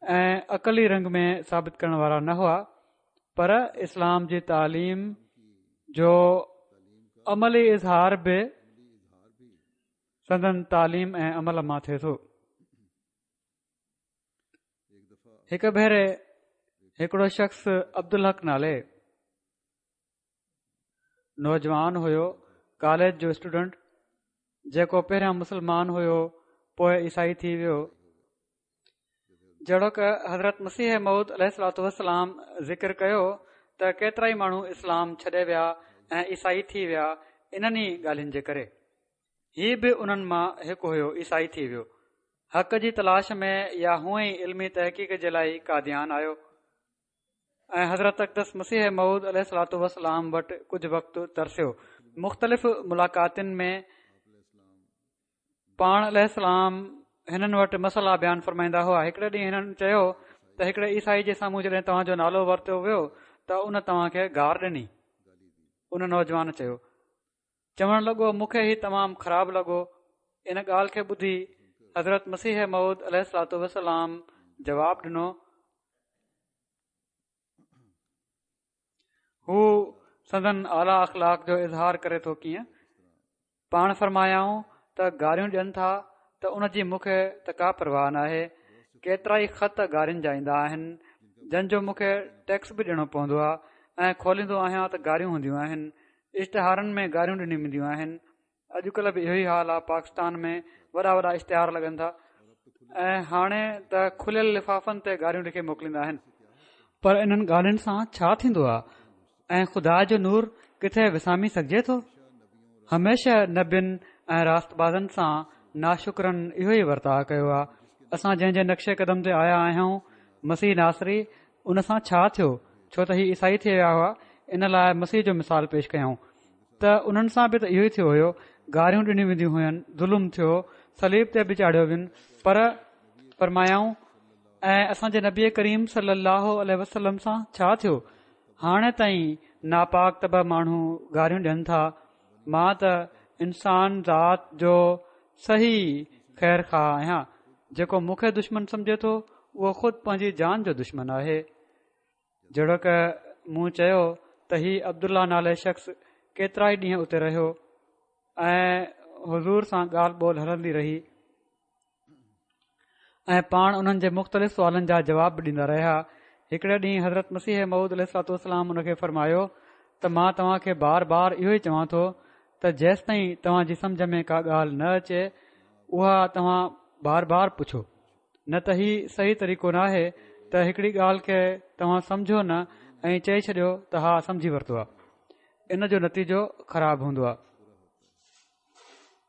S2: ऐं अक़ली रंग में साबित करण वारा न हुआ, पर इस्लाम जी तालीम जो अमली इज़हार बि संदन तालीम ऐं अमल मां थिए थो। हिकु भेरे हिकिड़ो शख़्स अब्दुल हक नाले नौजवान हुयो, कॉलेज जो स्टूडेंट, जेको पहिरियां मुस्लमान हुयो पोइ ईसाई थी वियो। जहिड़ो कि हज़रत मसीह मऊद अलैहिस्सलातु वस्सलाम ज़िक्र कयो त केतिरा ई माण्हू इस्लाम छॾे विया ऐं ईसाई थी विया इन्हनि ॻाल्हियुनि जे करे। हीउ बि उन्हनि मां हिकु हुयो, ईसाई थी वियो। हक़ जी तलाश में या हूअं ई इल्मी तहक़ीक़ जे लाइ कादियान आयो ऐं हज़रत अक़दस मसीह मऊद अलैहिस्सलातु वस्सलाम वटि कुझु वक़्तु तरसियो। मुख़्तलिफ़ मुलाक़ातुनि में पाण अलैहिस्सलाम हिननि वटि मसला बयानु फ़रमाईंदा हुआ। हिकिड़े ॾींहुं हिननि चयो त हिकिड़े ईसाई जे साम्हूं जॾहिं तव्हांजो नालो वरितो वियो त उन तव्हांखे गार ॾिनी। उन नौजवान चयो, चवणु लॻो मूंखे ही तमामु ख़राबु लॻो। इन ॻाल्हि खे ॿुधी हज़रत मसीह मऊद अलैहिस्सलातु वस्सलाम जवाबु ॾिनो, हू संदन आला अख़लाक जो इज़हार करे थो कीअं? पाण फरमायाऊं त गारियूं ॾियनि था त उन जी मूंखे त का परवाह न आहे। केतिरा ई ख़त गारियुनि जा ईंदा आहिनि जंहिंजो मूंखे टैक्स बि ॾियणो पवंदो आहे ऐं खोलींदो आहियां त गारियूं हूंदियूं आहिनि। इश्तिहारनि में गारियूं ॾिनी वेंदियूं आहिनि। अॼुकल्ह बि इहो ई हाल आहे। पाकिस्तान में वॾा वॾा इश्तिहार लॻनि था ऐं हाणे त खुलियल लिफ़ाफ़नि ते गारियूं लिखी मोकिलींदा आहिनि। पर इन्हनि ॻाल्हियुनि सां छा थींदो आहे ऐं ख़ुदा जो नूर किथे विसामी सघिजे थो? हमेशह नबियुनि ऐं रास्तबाज़नि सां नाशुक्रनि इहो ई वर्ताव कयो आहे। असां जंहिंजे नक्शे कदम ते आया आहियूं, मसीह नासरी, उन सां छा थियो? छो त ही ईसाई थी विया हुआ। इन लाइ मसीह जो मिसाल पेश कयऊं त उन्हनि सां बि त इहो ई थियो हुयो। गारियूं ॾिनियूं वेंदियूं हुयनि, ज़ुल्म थियो, सलीब ते बि चाढ़ियो वियुनि। पर फरमायाऊं ऐं असांजे नबी करीम सल्लल्लाहु अलैहि वसल्लम सां छा थियो? हाणे ताईं नापाक तब माण्हू गारियूं ॾियनि था। मां त इंसान ज़ात जो सही ख़ैर ख़ा आहियां। जेको मूंखे दुश्मन सम्झे थो उहो ख़ुदि पंहिंजी जान जो दुश्मन आहे। जहिड़ो कि मूं चयो त ही अब्दुल्ला नाले शख़्स केतिरा ई ॾींहं उते रहियो ऐं हुज़ूर सां ॻाल्हि ॿोल हलंदी रही ऐं पाण उन्हनि जे मुख़्तलिफ़ सुवालनि जा जवाब बि ॾींदा रहिया। हिकिड़े ॾींहुं हज़रत मसीह मऊद अलैहिस्सलातु वस्सलाम उनखे फ़रमायो त मां तव्हांखे बार बार इहो ई चवां थो त जेसि ताईं तव्हांजी सम्झ में का ॻाल्हि न अचे उहा तव्हां बार बार पुछो। न त ही सही तरीक़ो न आहे त हिकिड़ी ॻाल्हि खे तव्हां सम्झो न ऐं चई छॾियो त हा सम्झी वरितो आहे। इन जो नतीजो ख़राबु हूंदो आहे।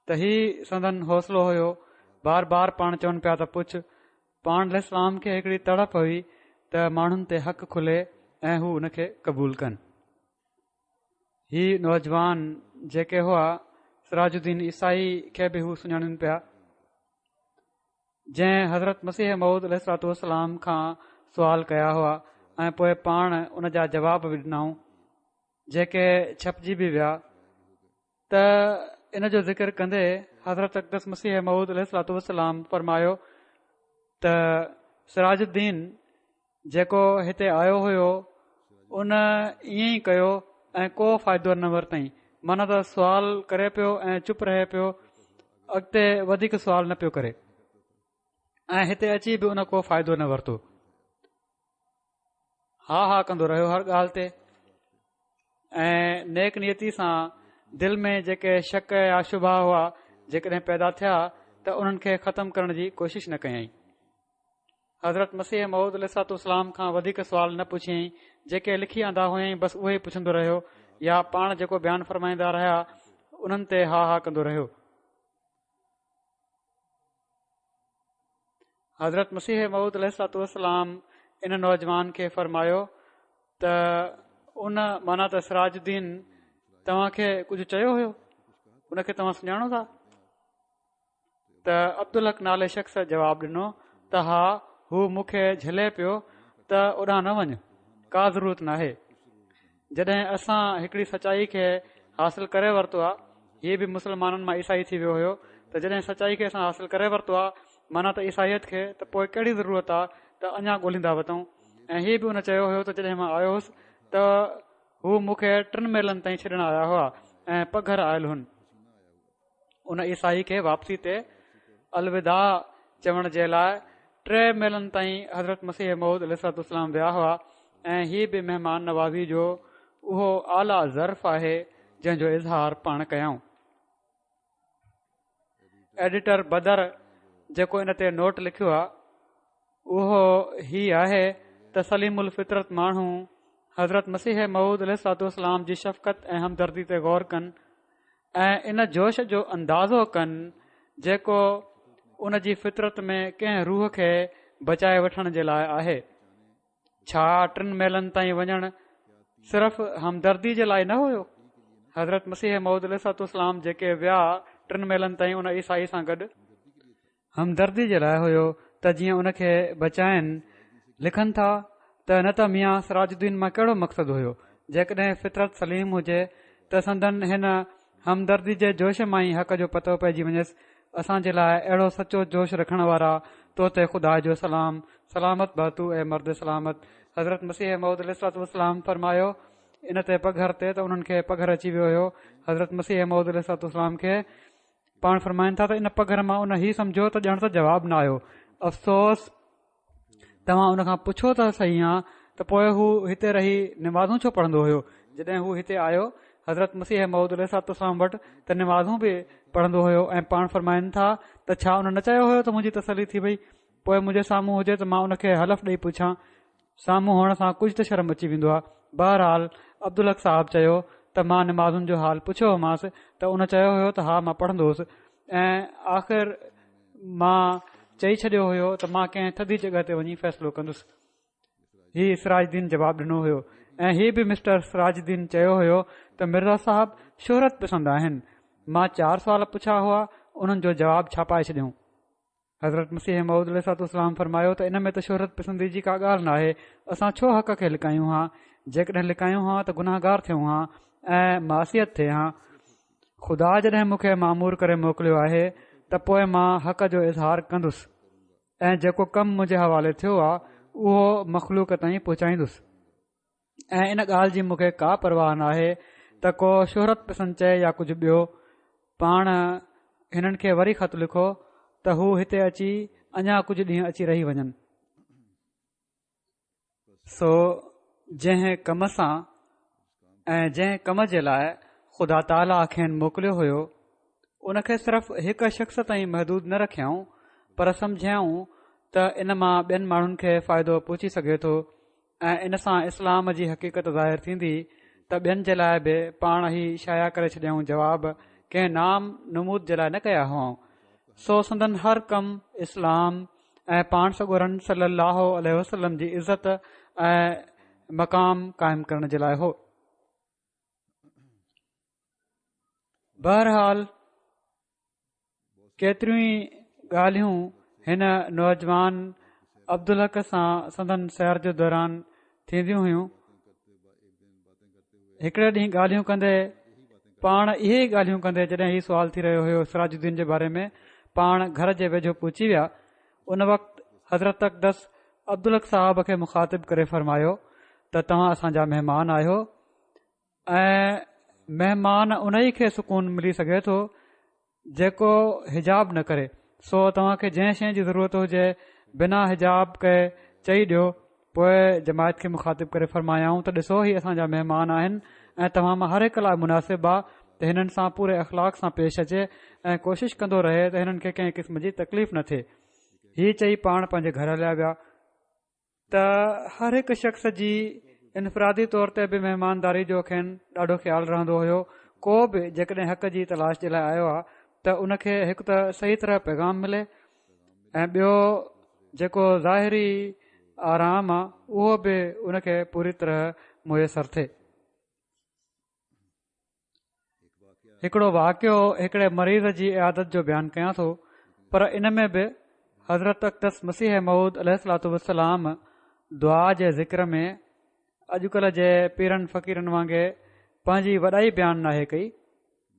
S2: त ही संदन हौसलो हुयो। बार बार पाण चवनि पिया त पुछ। पाण अलैहिस्सलाम खे हिकिड़ी तड़प हुई त माण्हुनि ते हक़ खुले ऐं हू उनखे क़बूल कनि। ही नौजवान जेके हुआ सिराजुद्दीन ईसाई खे बि हू सुञाणनि पिया, जंहिं हज़रत मसीह मऊद अलैहिस्सलातु वस्सलाम खां सुवाल कया हुआ ऐं पोइ पाण उन जा जवाब बि ॾिनऊं जेके छपजी बि विया। त इन जो ज़िक्र कंदे हज़रत अक़दस मसीह मऊद अलैहिस्सलातु वस्सलाम फरमायो त सिराजुद्दीन जेको हिते आयो हुयो उन ईअं ई कयो ऐं को फ़ाइदो न वरितई। माना त सुवाल करे पियो ऐं चुप रहे पियो, अॻिते वधीक सुवाल न पियो करे ऐं हिते अची बि उन को फ़ाइदो न वरितो। हा हा कंदो रहियो हर ॻाल्हि ते ऐं नेक नियती सां दिलि में जेके शक या शुबा हुआ जेकॾहिं पैदा थिया त उन्हनि खे ख़तमु करण जी कोशिशि न कयईं। हज़रत मसीह मऊद अलैहिस्सलातु वस्सलाम खां वधीक सुवाल न पुछियईं। जेके लिखी आंदा हुयईं बसि उहे ई पुछंदो रहियो या पाण जेको बयानु फ़रमाईंदा रहिया उन्हनि ते हा हा कंदो रहियो। हज़रत मसीह मऊद अलैहिस्सलातु वस्सलाम इन नौजवान खे फ़रमायो त उन माना त सिराजुद्दीन तव्हांखे कुझु चयो हुयो, उनखे तव्हां सुञाणो था? त अब्दुल हक नाले शख़्स जवाबु ॾिनो त हा, हू मूंखे झले पियो त ओॾां न वञ, का ज़रूरत नाहे। जॾहिं असां हिकिड़ी सचाई खे हासिल करे वरितो आहे, हीअ बि मुस्लमाननि मां ईसाई थी वियो हुयो, त जॾहिं सचाई खे असां हासिल करे वरितो आहे माना त ईसाईयत खे, त पोइ कहिड़ी ज़रूरत आहे त अञा ॻोल्हींदा वठूं। ऐं हीअ बि हुन चयो हुयो त जॾहिं मां आयो हुउसि त हू मूंखे 3 मेलनि ताईं छॾण आया हुआ ऐं पघर आयल हुन। उन ईसाई खे वापसी ते अलविदा चवण जे लाइ 3 मेलनि ताईं हज़रत मसीह मऊद अलैहिस्सलाम विया हुआ। ऐं हीअ बि महिमान नवाज़ी जो उहो आला ज़र्फ़ आहे जंहिंजो इज़हार पाण कयऊं। एडिटर बदर जेको इन ते नोट लिखियो आहे उहो ही आहे त सलीमुल फितरत माण्हू हज़रत मसीह मऊद अलैहिस्सलाम जी शफ़क़त ऐं हमदर्दी ते गौर कनि ऐं इन जोश जो अंदाज़ो कनि जेको उन जी फितरत में कंहिं रूह खे बचाए वठण जे लाइ आहे। छा 3 मेलनि ताईं वञणु सिर्फ़ हमदर्दी जे लाइ न हुयो? हज़रत मसीह मऊद अलैहिस्सलाम जेके विया 3 मेलनि ताईं उन ईसाई सां गॾु, हमदर्दी जे लाइ हुयो त जीअं उनखे बचाइनि। लिखनि था त न त मियां सिराजुद्दीन मां कहिड़ो मक़सदु हुयो। जेकॾहिं फितरत सलीम हुजे त संदन हिन हमदर्दी जे जोश मां ई हक़ जो पतो पइजी वञेसि। असांजे लाइ अहिड़ो सचो जोश रखण वारा तो ते ख़ुदा जो सलाम, सलामत बातू ऐं मर्द सलामत। हज़रत मसीह मऊद अलैहिस्सलाम फरमायो इन ते पघर ते त उन्हनि खे पघर अची वियो हुयो। हज़रत मसीह मऊद अलैहिस्सलाम खे पाण फरमाइनि था त इन पघर मां उन हीउ सम्झो त ॼण त जवाबु न आयो। अफ़सोस, तव्हां उन खां पुछो त सही आहे त पोइ हू हिते रही निमाज़ूं छो पढ़ंदो हुयो? जॾहिं हू हिते आयो हज़रत मसीह मऊद अलैहिस्सलाम वटि त निमाज़ूं बि पढ़ंदो हुयो। ऐं पाण फरमाइनि था त छा उन न चयो हुयो त मुंहिंजी तसली थी वई? पोइ मुंहिंजे साम्हूं हुजे त मां उनखे हलफ़ ॾेई पुछां। साम्हूं हुअण सां कुझु त शर्म अची वेंदो आहे। बहरहाल अब्दुल हक साहब चयो त मां निमाज़ुनि जो हाल पुछियोमांसि त उन चयो हुयो त हा मां पढ़ंदो हुउसि। ऐं आख़िर मां चई छॾियो हुयो त मां कंहिं थधी जॻह ते वञी फ़ैसिलो कंदुसि। हीउ सिराजुद्दीन जवाबु ॾिनो हुयो। ऐं हीउ बि मिस्टर सिराजुद्दीन चयो हुयो त मिर्ज़ा साहब शोहरत पसंदि आहिनि। मां 4 सुवाल पुछा हुआ, उन्हनि जो जवाबु छापाए छॾियऊं। हज़रत मसीह मऊद अलैहिस्सलाम फरमायो त इन में त शोहरत पसंदी जी का ॻाल्हि न आहे। असां छो हक़ खे लिकायूं हा? जेकॾहिं लिकायूं हा त गुनाहगार थियूं हा ऐं मासियत थिए हा। ख़ुदा जॾहिं मूंखे मामूर करे मोकिलियो आहे त पोइ मां हक़ जो इज़हार कंदुसि ऐं जेको कमु मुंहिंजे हवाले थियो आहे उहो मख़लूक ताईं पहुचाईंदुसि। ऐं इन ॻाल्हि जी मूंखे का परवाह न आहे त को शोहरत पसंदि चए या कुझु ॿियो। पाण हिननि खे वरी ख़त लिखो त हू हिते अची अञा कुझु ॾींहं अची रही वञनि। सो जंहिं कम सां ऐं जंहिं कम जे लाइ ख़ुदा ताला खेनि मोकिलियो हुयो उनखे सिर्फ़ हिकु शख़्स ताईं महदूद न रखियाऊं, पर सम्झाऊं त इन मां ॿियनि माण्हुनि खे फ़ाइदो पहुची सघे थो ऐं इन सां इस्लाम जी हक़ीक़त ज़ाहिर थींदी। त ॿियनि जे लाइ बि पाण ई शाया करे छॾियऊं जवाब कंहिं नाम नमूद जे लाइ न कया हुआ। सो संदन हर कम इस्लाम ऐं पाण सॻोरन सल्लल्लाहु अलैहि वसल्लम जी इज़त ऐं मक़ाम क़ाइमु करण जे लाइ हो। बहरहाल केतिरियूं ई ॻाल्हियूं हिन नौजवान अब्दुल हक सां संदन सैर जो दौरान थींदियूं हुयूं। हिकिड़े ॾींहुं ॻाल्हियूं कंदे पाण इहे ई ॻाल्हियूं कंदे जॾहिं हीउ सुवाल थी रहियो हुयो सिराजुद्दीन जे बारे में, पाण घर जे वेझो पहुची विया। उन वक़्तु हज़रत अक़दस अब्दुल हक साहब खे मुखातिब करे फ़रमायो त तव्हां असांजा महिमान आहियो ऐं महिमान उन ई खे सुकून मिली सघे थो जेको हिजाब न करे। सो तव्हांखे जंहिं शइ जी ज़रूरत हुजे बिना हिजाब कए चई ॾियो। पोइ जमायत खे मुखातिब करे फ़रमायाऊं त ॾिसो ही असांजा महिमान आहिनि ऐं तव्हां मां हर हिक लाइ मुनासिबु आहे त हिननि सां पूरे अख़लाक सां पेश अचे ऐं कोशिशि कंदो रहे त हिननि खे कंहिं क़िस्म जी तकलीफ़ न थिए। हीअ चई पाण पंहिंजे घर हलिया विया। त हर हिकु शख़्स जी इनफ़रादी तौर ते बि महिमानदारी जो खेनि ॾाढो ख़्यालु रहंदो हुयो। को बि जेकॾहिं हक़ जी तलाश जे लाइ आयो आहे त उनखे हिकु त सही तरह पैगाम मिले ऐं ॿियो जेको ज़ाहिरी आराम आहे उहो बि उनखे पूरी तरह मुयसरु थिए। हिकिड़ो वाक़ियो हिकिड़े मरीज़ जी आदत जो बयानु कयां थो, पर इन में बि हज़रत अक़दस मसीह मऊद अलैहिस्सलातु वस्सलाम दुआ जे ज़िक्र में अॼुकल्ह जे पीरनि फ़क़ीरनि वांगुरु पंहिंजी वॾाई बयानु नाहे कई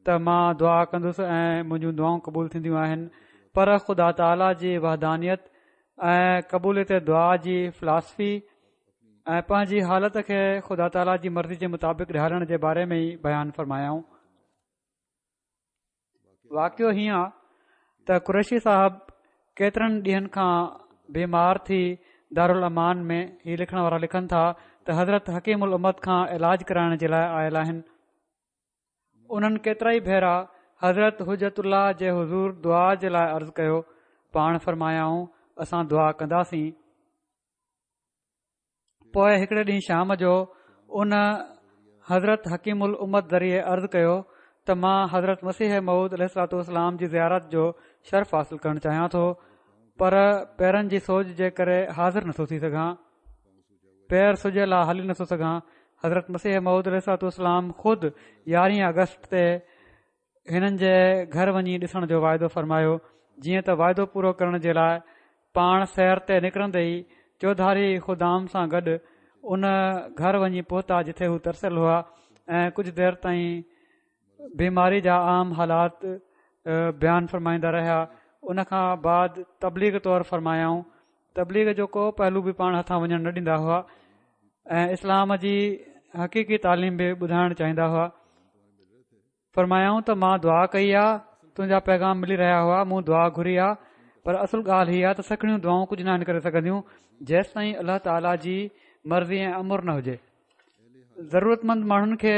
S2: त मां दुआ कंदुसि ऐं मुंहिंजूं दुआऊं क़बूल थींदियूं आहिनि, पर ख़ुदा ताला जी वहदानियत ऐं क़बूलियत दुआ जी फ़िलासफ़ी ऐं पंहिंजी हालत खे ख़ुदा ताला जी मर्ज़ी जे मुताबिक़ ढालण जे बारे में ई बयानु फ़रमायाऊं। वाक़ियो हीअं आहे त कुरैशी साहब केतिरनि ॾींहनि खां बीमार थी दारुल अमान में ही लिखण वारा लिखनि था त हज़रत हकीमुल उम्मत खां इलाज कराइण जे लाइ आयल आहिनि। उन्हनि केतिरा ई भेरा हज़रत हुजतुल्लाह जे हुज़ूर दुआ जे लाइ अर्ज़ु कयो। पाण फ़रमायाऊं असां दुआ कंदासीं। पोइ हिकिड़े ॾींहुं शाम जो उन हज़रत हकीमुल उम्मत ज़रिए अर्ज़ु कयो त मां हज़रत मसीह मऊद अलैहिस्सलातु वस्सलाम जी ज़ियारत जो शर्फ़ हासिल करणु चाहियां थो, पर पेरनि जी सोज जे करे हाज़िर नथो थी सघां। पैर सुजियल आहे, हली नथो सघां। हज़रत मसीह मऊद अलैहिस्सलातु वस्सलाम ख़ुदि 11 अगस्त ते हिननि जे घर वञी ॾिसण जो वाइदो फ़रमायो। जीअं त वाइदो पूरो करण जे लाइ पाण सैर ते निकिरंदे ई चौधारी ख़ुदाम सां गॾु उन घर वञी पहुता जिथे हू तरसियल हुआ ऐं कुझु देर ताईं बीमारी जा आम हालात बयानु फ़रमाईंदा रहिया। उन खां बाद तबलीग तौरु फ़रमायाऊं। तबलीग जो को पहलू बि पाण हथां वञणु न ॾींदा हुआ ऐं इस्लाम जी हक़ीक़ी तालीम बि ॿुधाइणु चाहींदा हुआ। फ़रमायाऊं त मां दुआ कई आहे, तुंहिंजा पैगाम मिली रहिया हुआ, मूं दुआ घुरी आहे, पर असुल ॻाल्हि हीअ आहे त सखणियूं दुआऊं कुझु न आहिनि करे सघंदियूं जेसि ताईं अलाह ताला जी मर्ज़ी ऐं अमुर न हुजे। ज़रूरतमंद माण्हुनि खे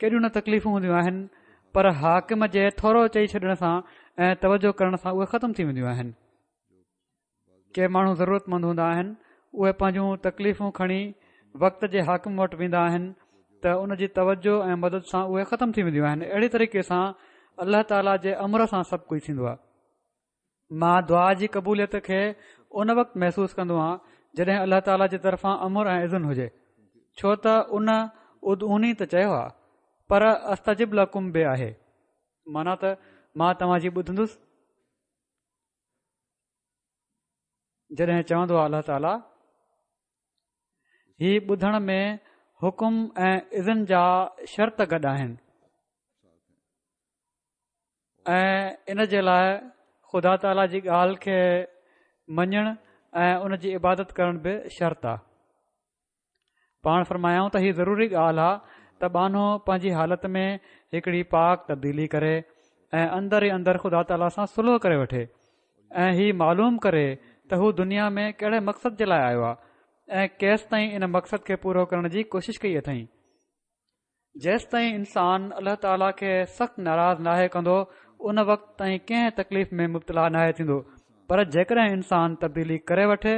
S2: केॾियूं न तकलीफ़ूं हूंदियूं आहिनि, पर हाकिम जे थोरो चई छॾण सां ऐं तवजो करण सां उहे ख़तमु थी वेंदियूं आहिनि। के माण्हू ज़रूरतमंद हूंदा आहिनि, उहे पंहिंजूं तकलीफ़ूं खणी वक़्त जे हाकिम वटि वेंदा आहिनि त उन जी तवजो ऐं मदद सां उहे ख़तमु थी वेंदियूं आहिनि। अहिड़ी तरीक़े सां अलाह ताला जे अमर सां सभु कुझु थींदो आहे। मां दुआ जी क़बूलियत खे उन वक़्तु महसूसु कंदो आहियां जॾहिं अलाह ताला जे तरफ़ां अमुर ऐं इज़न हुजे, छो त उन उदऊनी त चयो आहे, पर अस्तजिब लकुम बि आहे, माना त मां तव्हांजी ॿुधंदुसि। जॾहिं चवंदो आहे अलाह ताला, ही ॿुधण में हुकुम ऐं इज़न जा शर्त गॾु आहिनि ऐं इन जे लाइ ख़ुदा ताला जी ॻाल्हि खे मञण ऐं उन जी इबादत करण बि शर्त आहे। पाण फ़रमायाऊं त हीअ ज़रूरी ॻाल्हि आहे त बानो पंहिंजी हालत में हिकिड़ी पाक तब्दीली करे ऐं अंदर ई अंदरि ख़ुदा ताला सां सुलह करे वठे ऐं हीउ मालूम करे त हू दुनिया में कहिड़े मक़सद जे लाइ आयो आहे ऐं केसि ताईं इन मक़सद खे पूरो करण जी कोशिशि कई अथई। जेसि ताईं इंसान अलाह ताला खे सख़्तु नाराज़ नाहे कंदो उन वक़्त ताईं कंहिं तकलीफ़ में मुब्तला नाहे थींदो, पर जेकॾहिं इंसान तब्दीली करे वठे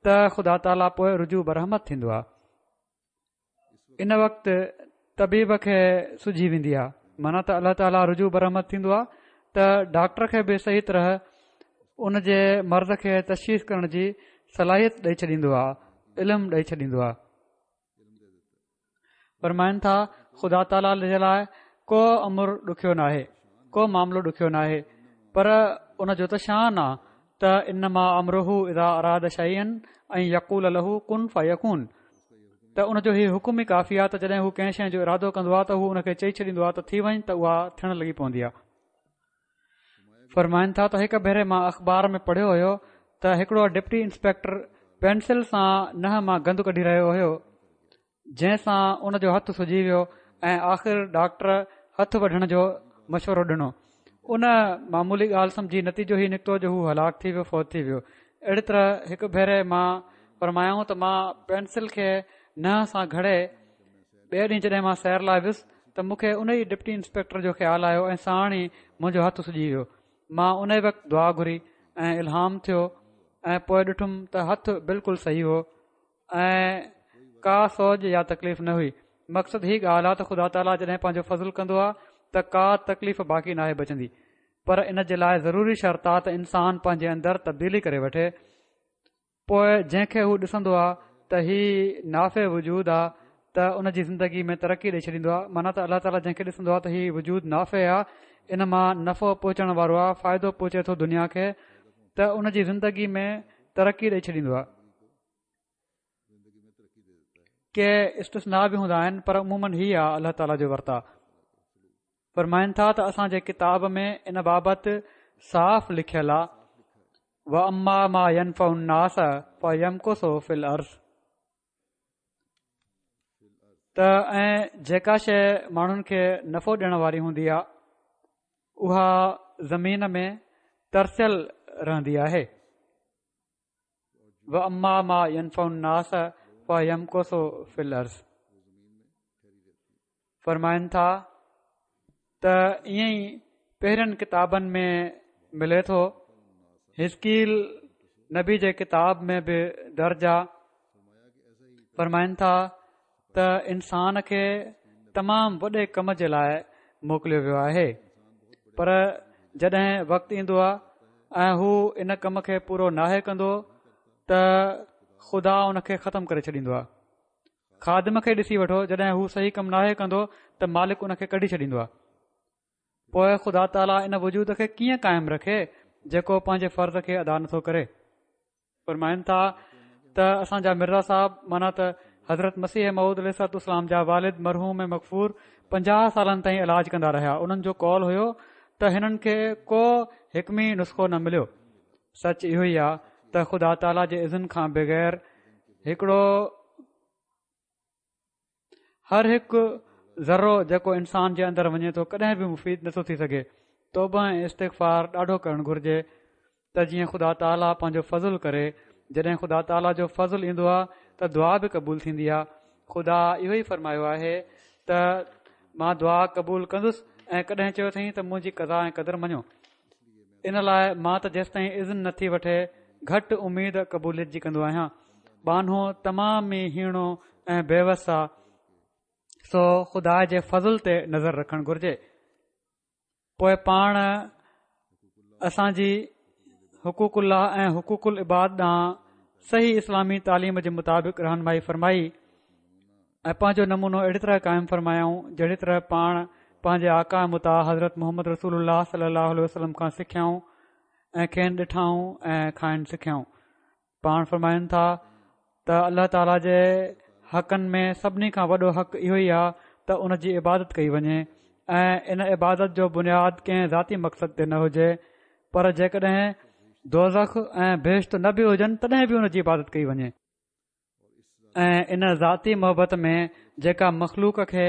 S2: त ख़ुदा ताला पोइ रुजू बरहमत थींदो आहे। इन वक़्तु तबीब खे सुझी वेंदी आहे, माना त अलाह ताला रुजू बरहमत थींदो आहे त डॉक्टर खे बि सही तरह उन जे मर्ज़ खे तशख़ीस करण जी सलाहियत ॾेई छॾींदो आहे, इल्मु ॾेई छॾींदो आहे। फरमाइनि था ख़ुदा ताला जे लाइ को अमुर ॾुखियो नाहे, को मामिलो ॾुखियो नाहे, पर उन जो त शान आहे त इनमा अमरुहु इज़ा अराद शैअन ऐं यक़ूल लहू कुन फयकून, त उन जो हीउ हुकुम ई काफ़ी आहे त जॾहिं हू कंहिं शइ जो इरादो कंदो आहे त हू उनखे चई छॾींदो आहे त थी वञे त उहा थियण लॻी पवंदी आहे। फरमाइनि था त हिकु भेरे मां अख़बार में पढ़ियो हुयो त हिकिड़ो डिप्टी इंस्पेक्टर पेंसिल सां नह मां गंद कढी रहियो हुयो, जंहिंसां उन जो हथु सुजी वियो ऐं आख़िर डॉक्टर हथु वढण जो मशवरो ॾिनो। उन मामूली ॻाल्हि सम्झी नतीजो ई निकितो जो हू हलाक थी वियो, फौत थी वियो। अहिड़ी तरह हिकु भेरे मां फरमायाऊं त मां पेंसिल खे नह सां घड़े ॿिए ॾींहुं जॾहिं मां सैर लाइ वियुसि त मूंखे उन ई डिप्टी इंस्पेक्टर जो ख़्यालु आयो ऐं साण ई मुंहिंजो हथु सुजी वियो। मां उन वक़्तु दुआ घुरी ऐं इल्हाम थियो ऐं पोइ ॾिठुमि त हथु बिल्कुलु सही हो ऐं का सोज या तकलीफ़ न हुई। मक़सदु हीअ ॻाल्हि आहे त ख़ुदा ताला जॾहिं पंहिंजो फज़ुल कंदो आहे त का तकलीफ़ बाक़ी नाहे बचंदी, पर इन जे लाइ ज़रूरी शर्त आहे त इंसान पंहिंजे अंदरि तब्दीली करे वठे। पोइ जंहिंखे हू ॾिसंदो आहे त हीउ नाफ़े वजूद आहे त उन जी ज़िंदगी में तरक़ी ॾेई छॾींदो आहे. माना त अल्ला ताला जंहिंखे ॾिसंदो आहे त हीउ वजूद नाफ़े आहे, इन मां नफ़ो पहुचण वारो आहे, फ़ाइदो पहुचे थो दुनिया खे, त उन जी ज़िंदगी में तरक़ी ॾेई छॾींदो आहे. के इस्तिस्ना बि हूंदा आहिनि, पर अमूमन हीउ आहे अल्लाह ताला जो वर्ता. फरमाइनि था त असांजे किताब में इन बाबति साफ़ लिखियलु आहे, व अम्मा मा यनफउ नास फयमकुसु फिल अर्ज़. त ऐं जेका शइ माण्हुनि खे नफ़ो ॾियण वारी हूंदी आहे उहा ज़मीन में तरसियल रहंदी आहे. व अम्मा मा यनफउ नास फयमकुसु फिल अर्ज़. फरमाइनि था त ईअं ई पहिरियनि किताबनि में मिले थो. हिस्कील नबी जे किताब में बि दर्ज आहे. फरमाइनि था त इंसान खे तमामु वॾे कम जे लाइ मोकिलियो वियो आहे, पर जॾहिं वक़्तु ईंदो आहे ऐं हू इन कम खे पूरो नाहे कंदो त ख़ुदा उन खे ख़तमु करे छॾींदो आहे. ख़ादिम खे ॾिसी वठो, जॾहिं हू सही कमु नाहे कंदो त मालिक उन खे कढी छॾींदो आहे. पोइ ख़ुदा ताला इन वजूद खे कीअं क़ाइमु रखे जेको पंहिंजे फ़र्ज़ खे अदा नथो करे. फरमाइनि था त असांजा मिर्ज़ा साहब माना त हज़रत मसीह मऊद अलैहिस्सलाम जा वालिद मरहूम ऐं मक़फूर 50 सालनि ताईं इलाज कंदा रहिया. उन्हनि जो कौल हुयो त हिननि खे को हिकमी नुस्ख़ो न मिलियो. सच इहो ई आहे त ख़ुदा ताला जे इज़न खां बग़ैर हिकिड़ो हर हिकु ज़रो जेको इंसान जे अंदरि वञे थो कॾहिं बि मुफ़ीद नथो थी सघे. तौबा ऐं इस्तिग़फ़ार ॾाढो करणु घुर्जे त जीअं ख़ुदा ताला पंहिंजो फज़ुल करे. जॾहिं ख़ुदा ताला जो फज़ुल ईंदो आहे त दुआ बि क़बूल थींदी आहे. ख़ुदा इहो ई फरमायो आहे त मां दुआ क़बूल कंदुसि ऐं कॾहिं चयो अथई त मुंहिंजी कज़ा ऐं क़दुरु मञो. इन लाइ मां त जेसि ताईं इज़न नथी वठे घटि उमेद क़बूलियत जी कंदो आहियां. बानो तमामु ई हीणो ऐं बेवस आहे, सो ख़ुदा जे फज़ुल ते नज़र रखणु घुर्जे. पोइ पाण असांजी हुकूकुल्लाह ऐं हुकूकुल इबाद ॾांहुं सही इस्लामी तालीम जे मुताबिक़ रहनुमाई फरमाई ऐं पंहिंजो नमूनो अहिड़ी तरह क़ाइमु फरमायाऊं जहिड़ी तरह पाण पंहिंजे आका मुता हज़रत मोहम्मद रसूलुल्लाह सल्लल्लाहु अलैहि वसल्लम खां सिखियाऊं ऐं खेनि ॾिठाऊं ऐं खाइणु सिखियाऊं. पाण फरमाइनि था त अल्लाह ताला जे हक़नि में सभिनी खां वॾो हक़ इहो ई आहे त उन जी इबादत कई वञे ऐं इन इबादत जो बुनियादु कंहिं ज़ाती मक़सद ते न हुजे. पर जेकॾहिं दोज़ख ऐं बेश्त न बि हुजनि तॾहिं बि उन जी इबादत कई वञे. ऐं इन ज़ाती मोहबत में जेका मख़लूक खे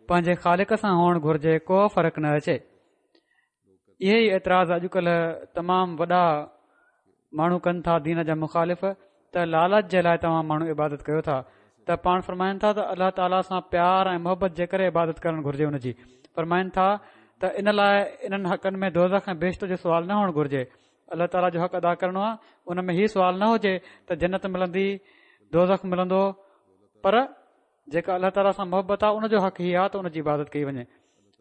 S2: पंहिंजे ख़ालिक सां हुअणु घुर्जे को फ़र्क़ु न अचे. इहे ई एतिराज़ अॼुकल्ह तमामु वॾा माण्हू कनि था दीन जा मुख़ालिफ़ त लालच जे लाइ तव्हां माण्हू इबादत कयो था. त पाण फरमाइनि था त अल्लाह ताला सां प्यार ऐं मोहबत जे करे इबादत करणु घुर्जे. उनजी फरमाइनि था त इन लाइ इन्हनि हक़नि में दोज़ख ऐं बेश्त जो सुवाल न हुअणु घुर्जे. अल्लाह ताला जो हक़ अदा करणो आहे. उन में हीउ सुवाल न हुजे त जन्नत मिलंदी दोज़ख मिलंदो, पर जेका अल्लाह ताला सां मोहबत आहे उनजो हक़ हीउ आहे त उनजी इबादत कई वञे.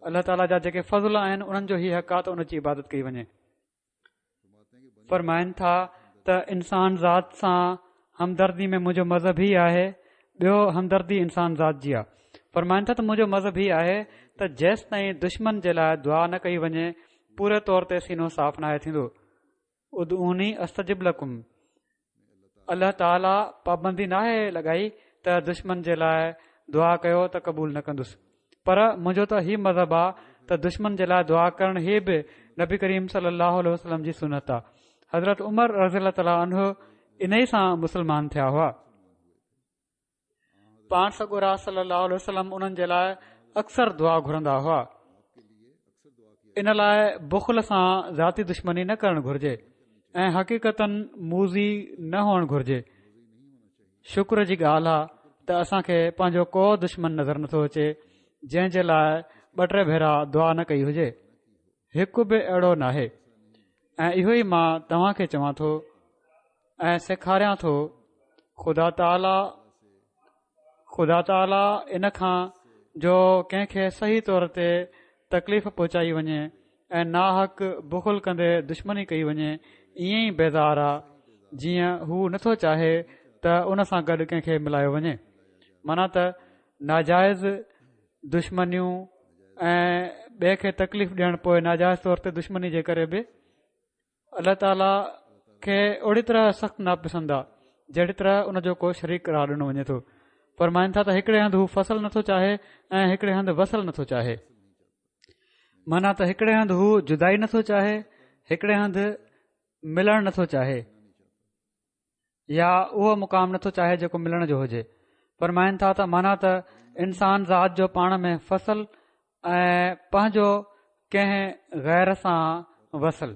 S2: अल्लाह ताला जा जेके फज़ुल आहिनि उन्हनि जो हीउ हक़ आहे त उनजी इबादत कई वञे. फरमाइनि था त इंसान ज़ात सां हमदर्दी में मुंहिंजो मज़हब ई आहे. ॿियो हमदर्दी इंसान ज़ात जी आहे. फरमाइनि था त मुंहिंजो मज़हब ई आहे त जेसि ताईं दुश्मन जे लाइ दुआ न कई वञे पूरे तौर ते सीनो साफ़ नाहे थींदो. उदऊनी अस्तजिब लकुम. अल्लाह ताला पाबंदी नाहे लॻाई त दुश्मन जे लाइ दुआ कयो त क़बूल न कंदुसि. पर मुंहिंजो त हीउ मज़हब आहे त दुश्मन जे लाइ दुआ करणु हीउ बि नबी करीम सल्लल्लाहु अलैहि वसल्लम जी सुनत आहे. हज़रत उमर रज़ियल्लाहु ताला अन्हु इन ई सां मुस्लमान थिया हुआ. पाण सगोरा सल्लल्लाहु अलैहि वसल्लम उन्हनि जे लाइ अक्सर दुआ घुरंदा हुआ. इन लाइ बुख़ल सां ज़ाती दुश्मनी न करणु घुर्जे ऐं हक़ीक़तन मूज़ी न हुअणु घुर्जे. शुक्र जी ॻाल्हि आहे त असांखे पंहिंजो को दुश्मन नज़र नथो अचे जंहिं जे लाइ 2-3 भेरा दुआ न कई हुजे. हिकु बि अहिड़ो नाहे. ऐं इहो ई मां तव्हांखे चवां थो ऐं सेखारियां थो. ख़ुदा ताला इन खां जो कंहिंखे सही तौर ते तकलीफ़ पहुचाई वञे ऐं नाहक बुख़ल कंदे दुश्मनी कई वञे ईअं ई बेज़ार आहे जीअं हू नथो चाहे त उन सां गॾु कंहिंखे मिलायो वञे. माना त नाजाइज़ दुश्मनियूं ऐं ॿिए खे तकलीफ़ ॾियण पोइ नाजाइज़ तौर ते दुश्मनी जे करे बि अल्लाह ताला खे ओड़ी तरह सख़्तु नापसंद आहे जहिड़ी तरह उन जो को शरीक करार ॾिनो वञे थो। फरमाइनि था त हिकिड़े हंधि हू फसल नथो चाहे ऐं हिकिड़े हंधि वसल नथो चाहे। माना त हिकिड़े हंधि हू जुदाई नथो चाहे, हिकिड़े हंधि मिलणु नथो चाहे या उहो मुक़ाम नथो चाहे जेको मिलण जो हुजे। फरमाइनि था त माना त इंसान ज़ात जो पाण में फसल ऐं पंहिंजो कंहिं गैर सां वसल।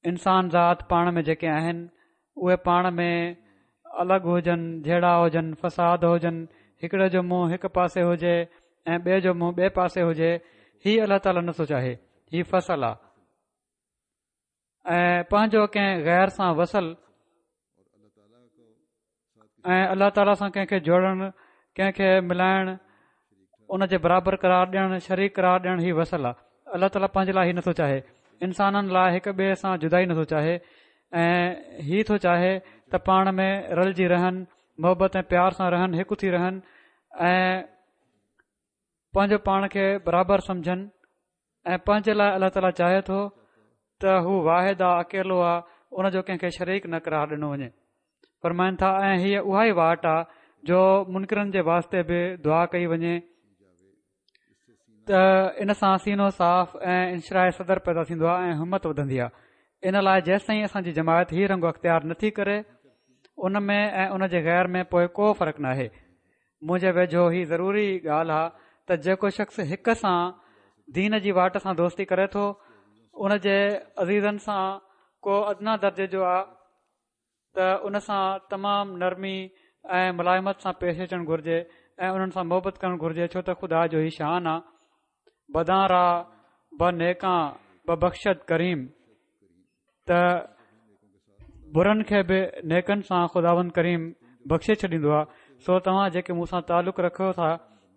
S2: इंसान ज़ात पाण में जेके आहिनि उहे पाण में अलॻि हुजनि, जहिड़ा हुजनि, फ़साद हुजनि, हिकिड़े जो मुंहुं हिकु पासे हुजे ऐं ॿिए जो मुंहुं ॿिए पासे हुजे, हीउ अल्लाह ताला नथो चाहे। हीउ फसल आहे ऐं पंहिंजो कंहिं गैर सां वसल ऐं अल्लाह ताला सां कंहिंखे जोड़णु, कंहिंखे मिलाइणु, उन जे बराबरि करार ॾियणु, शरीक करार ॾियणु, हीउ वसल आहे। अल्लाह ताला पंहिंजे लाइ हीउ नथो चाहे। इंसाननि लाइ हिक ॿिए सां जुदाई नथो चाहे ऐं हीउ थो चाहे त पाण में रलिजी रहनि, मोहबत ऐं प्यार सां रहनि, हिकु थी रहनि ऐं पंहिंजो पाण खे बराबरि सम्झनि। ऐं पंहिंजे लाइ अल्लाह ताला चाहे थो त हू वाहिद आहे, अकेलो आहे, उन जो कंहिंखे शरीक न करार ॾिनो वञे। फरमाइनि था ऐं हीअ उहा ई वाट आहे जो मुनकिरनि जे वास्ते बि दुआ कई वञे त इन सां सीनो साफ़ ऐं इंशराए सदर पैदा थींदो आहे ऐं हिमत वधंदी आहे। इन लाइ जेसि ताईं असांजी जमायत हीउ रंग अख़्तियार नथी करे, उन में ऐं उन जे गैर में पोइ को फ़र्क़ु नाहे। मुंहिंजे वेझो हीउ ज़रूरी ॻाल्हि आहे त जेको शख़्स हिक सां दीन जी वाट सां दोस्ती करे थो, उन जे अज़ीज़नि सां को अदना दर्जे जो आहे त उन सां तमामु नरमी ऐं मुलायमत सां पेश अचणु घुर्जे ऐं उन्हनि सां मोहबत करणु घुर्जे, छो त ख़ुदा जो ई शान आहे। बदारा ब नेका ब बख़्शत करीम, त बुरनि खे बि नेकनि सां ख़ुदावंद करीम बख़्शे छॾींदो आहे। सो तव्हां जेके मूंसां तालुक़ु रखो था,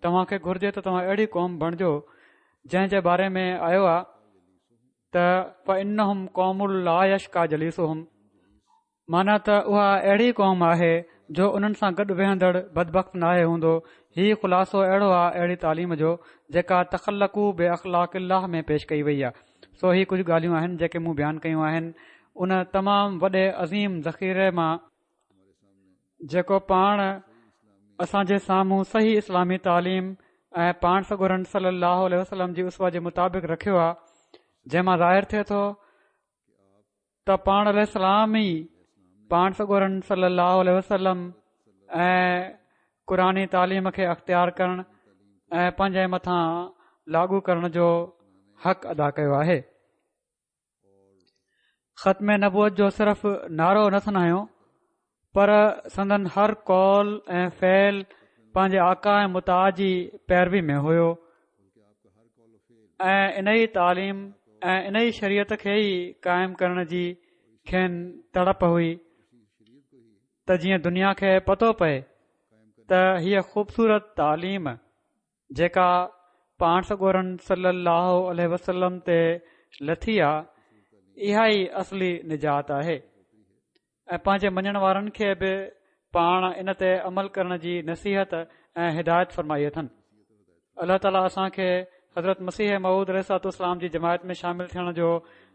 S2: तव्हांखे घुर्जे त तव्हां अहिड़ी क़ौम बणिजो जंहिं जे बारे में आयो आहे त फ़इन्नहुम क़ौमुल ला यश्का जलीसुहुम, माना त उहा अहिड़ी क़ौम आहे जो उन्हनि सां गॾु वेहंदड़ बदबख़्त नाहे हूंदो। हीउ ख़ुलासो अहिड़ो आहे अहिड़ी तालीम जो जेका तख़ल्लक़ू बे अख़लाक़िल्लाह में पेश कई वई आहे। सो ही कुझु ॻाल्हियूं आहिनि जेके मूं बयानु कयूं आहिनि उन तमामु वॾे अज़ीम ज़ख़ीरे मां जेको पाण असांजे साम्हूं सही इस्लामी तालीम ऐं पाण सगोरन सल्लल्लाहु अलैहि वसल्लम जी उसवा जे मुताबिक़ रखियो आहे, जंहिंमां ज़ाहिर थिए थो त पाण अलैहिस्सलाम ई पाण सगोरन सल्लल्लाहु अलैहि वसल्लम ऐं क़ुरानी तालीम खे अख़्तियार करणु ऐं पंहिंजे मथां लागू करण जो हक़ अदा कयो आहे। ख़त्मे नबूअत जो सिर्फ़ नारो न सुञायो, पर संदन हर कौल ऐं फ़ैल पंहिंजे आका ऐं मुताअ जी पैरवी में हुयो ऐं इन ई तालीम ऐं इन ई शरीयत खे ई क़ाइमु करण जी खेनि तड़प हुई त जीअं दुनिया खे पतो पए त हीअ ख़ूबसूरत तालीम जेका पाण सगोरन सल्लल्लाहु अलैहि वसल्लम ते लथी आहे, इहा ई असली निजात आहे ऐं पंहिंजे मञण वारनि खे बि पाण इन ते अमल करण जी नसीहत ऐं हिदायत फ़रमाई अथनि। अल्लाह ताला असांखे हज़रत मसीह मऊद अलैहिस्सलाम जी जमायत में शामिल थियण जो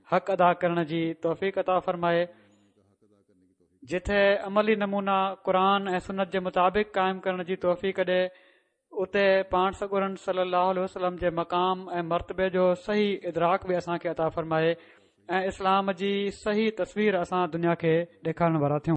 S2: हक़ अदा करण जी तौफ़ीक़ अता फ़रमाए, जिथे अमली नमूना क़ुरान ऐं सुन्नत जे मुताबिक़ क़ाइमु करण जी तौफ़ीक़ ॾे, उते पाण सगोरन सल्लल्लाहु अलैहि वसल्लम जे मक़ाम ऐं मर्तबे जो सही इदराक बि असांखे अता फ़रमाए ऐं इस्लाम जी सही तस्वीर असां दुनिया खे ॾेखारण वारा थियूं।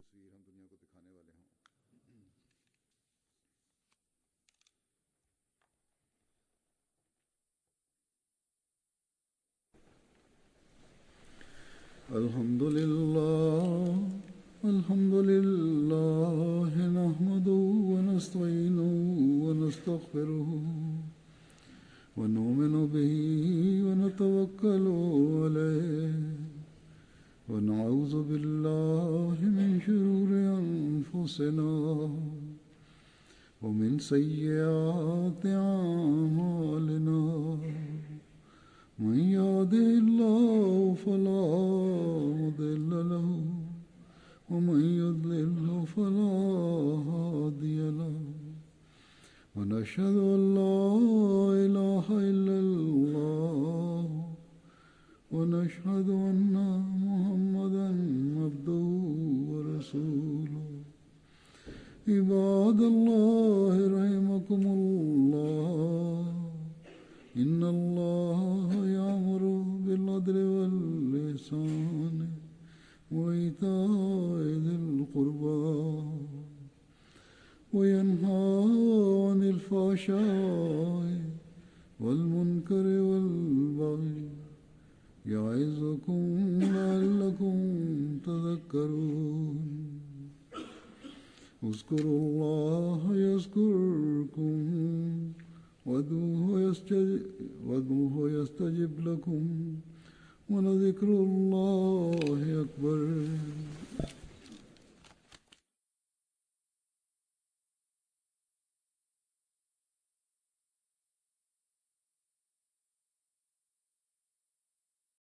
S1: अल्हम्दुलिल्लाह नहमदुहु व नस्तईनुहु व नस्तगफिरुहु व नुमिनु बिही व नतवक्कलु अलैहि व नऊज़ु बिल्लाहि मिन शुरूरि अनफुसिना व मिन सय्यिआति अअमालिना मन यहदिहिल्लाहु फला मुदिल्ल लहु वमन युद्लिल्हु फला हादिय लहु ونشهد أن محمدا عبده ورسوله عباد الله رحمكم الله إن الله يأمر بالعدل والإحسان وإيتاء ذي القربى وينهى عن الفحشاء والمنكر والبغي يعظكم لعلكم تذكرون اذكروا الله يذكركم وادعوه يستجب لكم ولذكر الله أكبر